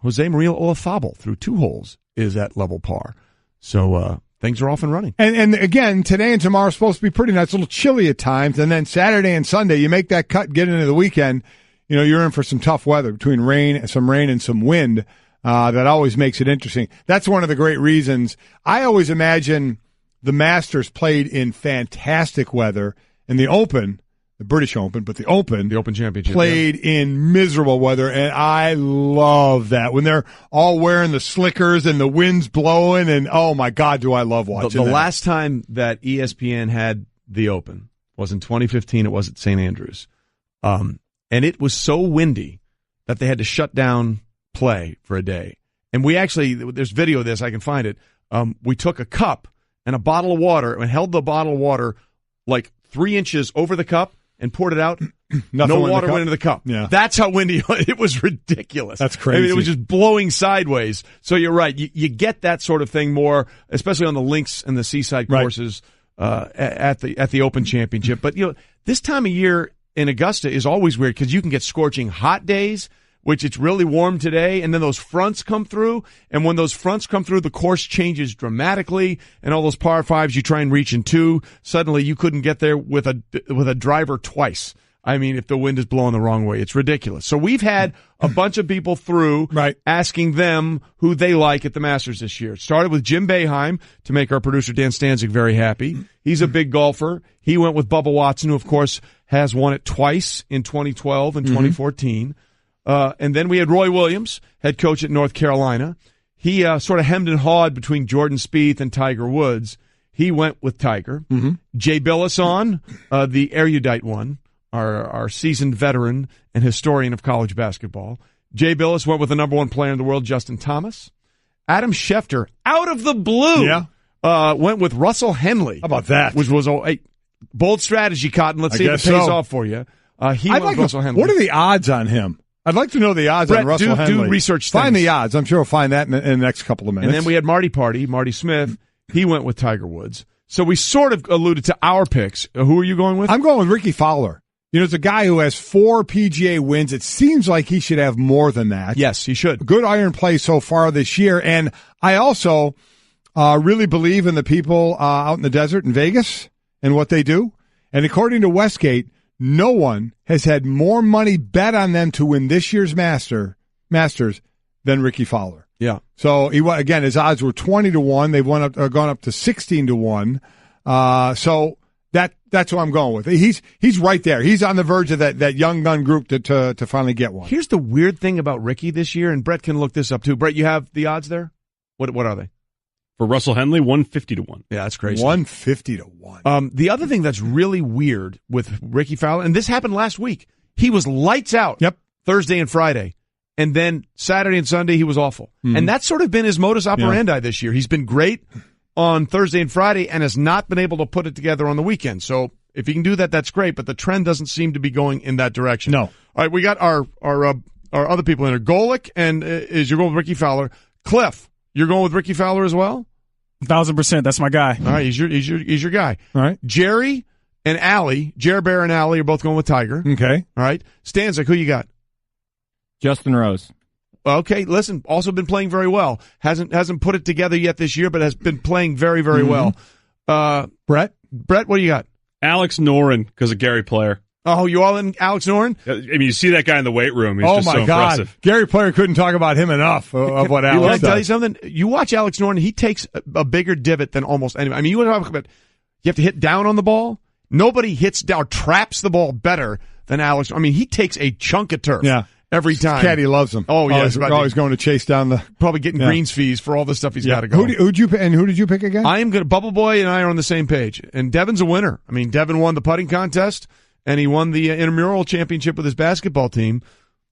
Jose Maria Olazabal through 2 holes is at level par. So things are off and running. And again, today and tomorrow are supposed to be pretty nice, a little chilly at times. And then Saturday and Sunday, you make that cut, get into the weekend, you're in for some tough weather between rain and some wind. That always makes it interesting. That's one of the great reasons. I always imagine the Masters played in fantastic weather. And the Open, the British Open, but the Open Championship played in miserable weather, and I love that when they're all wearing the slickers and the wind's blowing, and oh my God, do I love watching the last time that ESPN had the Open was in 2015. It was at St. Andrews, and it was so windy that they had to shut down play for a day. And we actually, there's video of this, I can find it. We took a cup and a bottle of water and held the bottle of water like 3 inches over the cup and poured it out. No water went into the cup. Yeah. That's how windy it was. Ridiculous. That's crazy. I mean, it was just blowing sideways. So you're right. You get that sort of thing more, especially on the links and the seaside courses at the Open Championship. But this time of year in Augusta is always weird because you can get scorching hot days, which it's really warm today, and then those fronts come through, and when those fronts come through, the course changes dramatically, and all those par 5s you try and reach in 2, suddenly you couldn't get there with a driver twice. I mean, if the wind is blowing the wrong way, it's ridiculous. So we've had a bunch of people through asking them who they like at the Masters this year. It started with Jim Boeheim to make our producer Dan Stanzik very happy. He's a big golfer. He went with Bubba Watson, who, of course, has won it twice in 2012 and 2014. And then we had Roy Williams, head coach at North Carolina. He sort of hemmed and hawed between Jordan Spieth and Tiger Woods. He went with Tiger. Mm-hmm. Jay Billis the erudite one, our seasoned veteran and historian of college basketball. Jay Billis went with the number one player in the world, Justin Thomas. Adam Schefter, out of the blue, went with Russell Henley. How about that? Which was a bold strategy, Cotton. Let's see if it pays off for you. He went with Russell Henley. What are the odds on him? I'd like to know the odds on Russell Henley. Do research Find things. the odds. I'm sure we'll find that in the next couple of minutes. And then we had Marty Smith. He went with Tiger Woods. So we sort of alluded to our picks. Who are you going with? I'm going with Ricky Fowler. It's a guy who has 4 PGA wins. It seems like he should have more than that. Yes, he should. Good iron play so far this year. And I also really believe in the people out in the desert in Vegas and what they do. And according to Westgate, no one has had more money bet on them to win this year's Masters than Ricky Fowler. Yeah. So his odds were 20-1. They've gone up to 16-1. So that's who I'm going with. He's right there. He's on the verge of that young gun group to finally get one. Here's the weird thing about Ricky this year, and Brett can look this up too. Brett, you have the odds there? What are they? For Russell Henley, 150-1. Yeah, that's crazy. 150-1. The other thing that's really weird with Ricky Fowler, and this happened last week, he was lights out Thursday and Friday. And then Saturday and Sunday, he was awful. Mm-hmm. And that's sort of been his modus operandi this year. He's been great on Thursday and Friday and has not been able to put it together on the weekend. So if he can do that, that's great. But the trend doesn't seem to be going in that direction. No. All right, we got our other people in there. Golic and you're going with Ricky Fowler. Cliff, you're going with Ricky Fowler as well? 1,000%. That's my guy. All right, he's your guy. All right. Jerry and Allie, Jer Bear and Allie are both going with Tiger. Okay. All right. Stanzik, who you got? Justin Rose. Okay, listen, also been playing very well. Hasn't put it together yet this year, but has been playing very, very well. Brett, what do you got? Alex Noren, because of Gary Player. Oh, you all in Alex Noren? I mean, you see that guy in the weight room. He's just so impressive. Gary Player couldn't talk about him enough of what Alex does. Can I tell you something? You watch Alex Noren, he takes a bigger divot than almost anyone. I mean, you want to talk about you have to hit down on the ball? Nobody hits down, traps the ball better than Alex. I mean, he takes a chunk of turf. Yeah. Every time. Caddy loves him. Oh, yeah. He's always going to chase down the... Probably getting greens fees for all the stuff he's got to go. Who did you pick again? I am going to... Bubble Boy and I are on the same page. And Devin's a winner. I mean, Devin won the putting contest, and he won the intramural championship with his basketball team.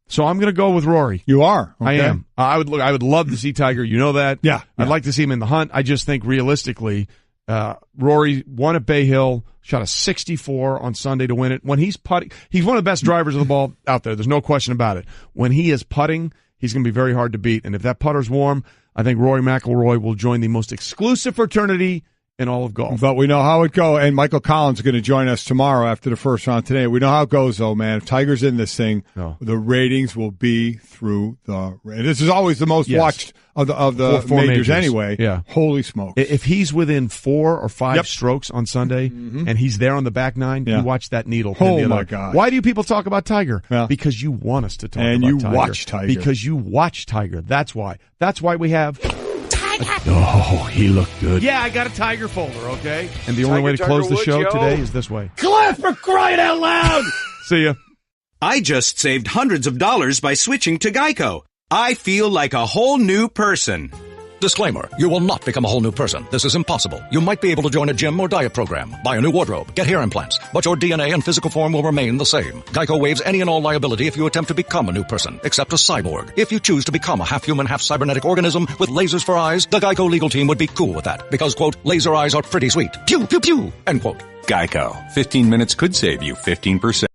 So I'm going to go with Rory. You are? Okay. I am. I would love to see Tiger. You know that. Yeah. I'd like to see him in the hunt. I just think realistically, Rory won at Bay Hill, shot a 64 on Sunday to win it. When he's putting, he's one of the best drivers of the ball out there. There's no question about it. When he is putting, he's going to be very hard to beat. And if that putter's warm, I think Rory McIlroy will join the most exclusive fraternity in all of golf. But we know how it goes. And Michael Collins is going to join us tomorrow after the first round today. We know how it goes, though, man. If Tiger's in this thing, the ratings will be through the... This is always the most watched of the majors anyway. Yeah. Holy smokes. If he's within 4 or 5 strokes on Sunday and he's there on the back nine, you watch that needle. Oh, my God. Why do you people talk about Tiger? Yeah. Because you want us to talk and about you Tiger. Watch Tiger. Because you watch Tiger. That's why. That's why we have... Oh, he looked good. Yeah, I got a Tiger folder, okay? And the only way to close the show today is this way. Cliff, for crying out loud! See ya. I just saved hundreds of dollars by switching to Geico. I feel like a whole new person. Disclaimer, you will not become a whole new person. This is impossible. You might be able to join a gym or diet program, buy a new wardrobe, get hair implants, but your DNA and physical form will remain the same. Geico waives any and all liability if you attempt to become a new person, except a cyborg. If you choose to become a half-human, half-cybernetic organism with lasers for eyes, the Geico legal team would be cool with that, because, quote, laser eyes are pretty sweet. Pew, pew, pew, end quote. Geico. 15 minutes could save you 15%.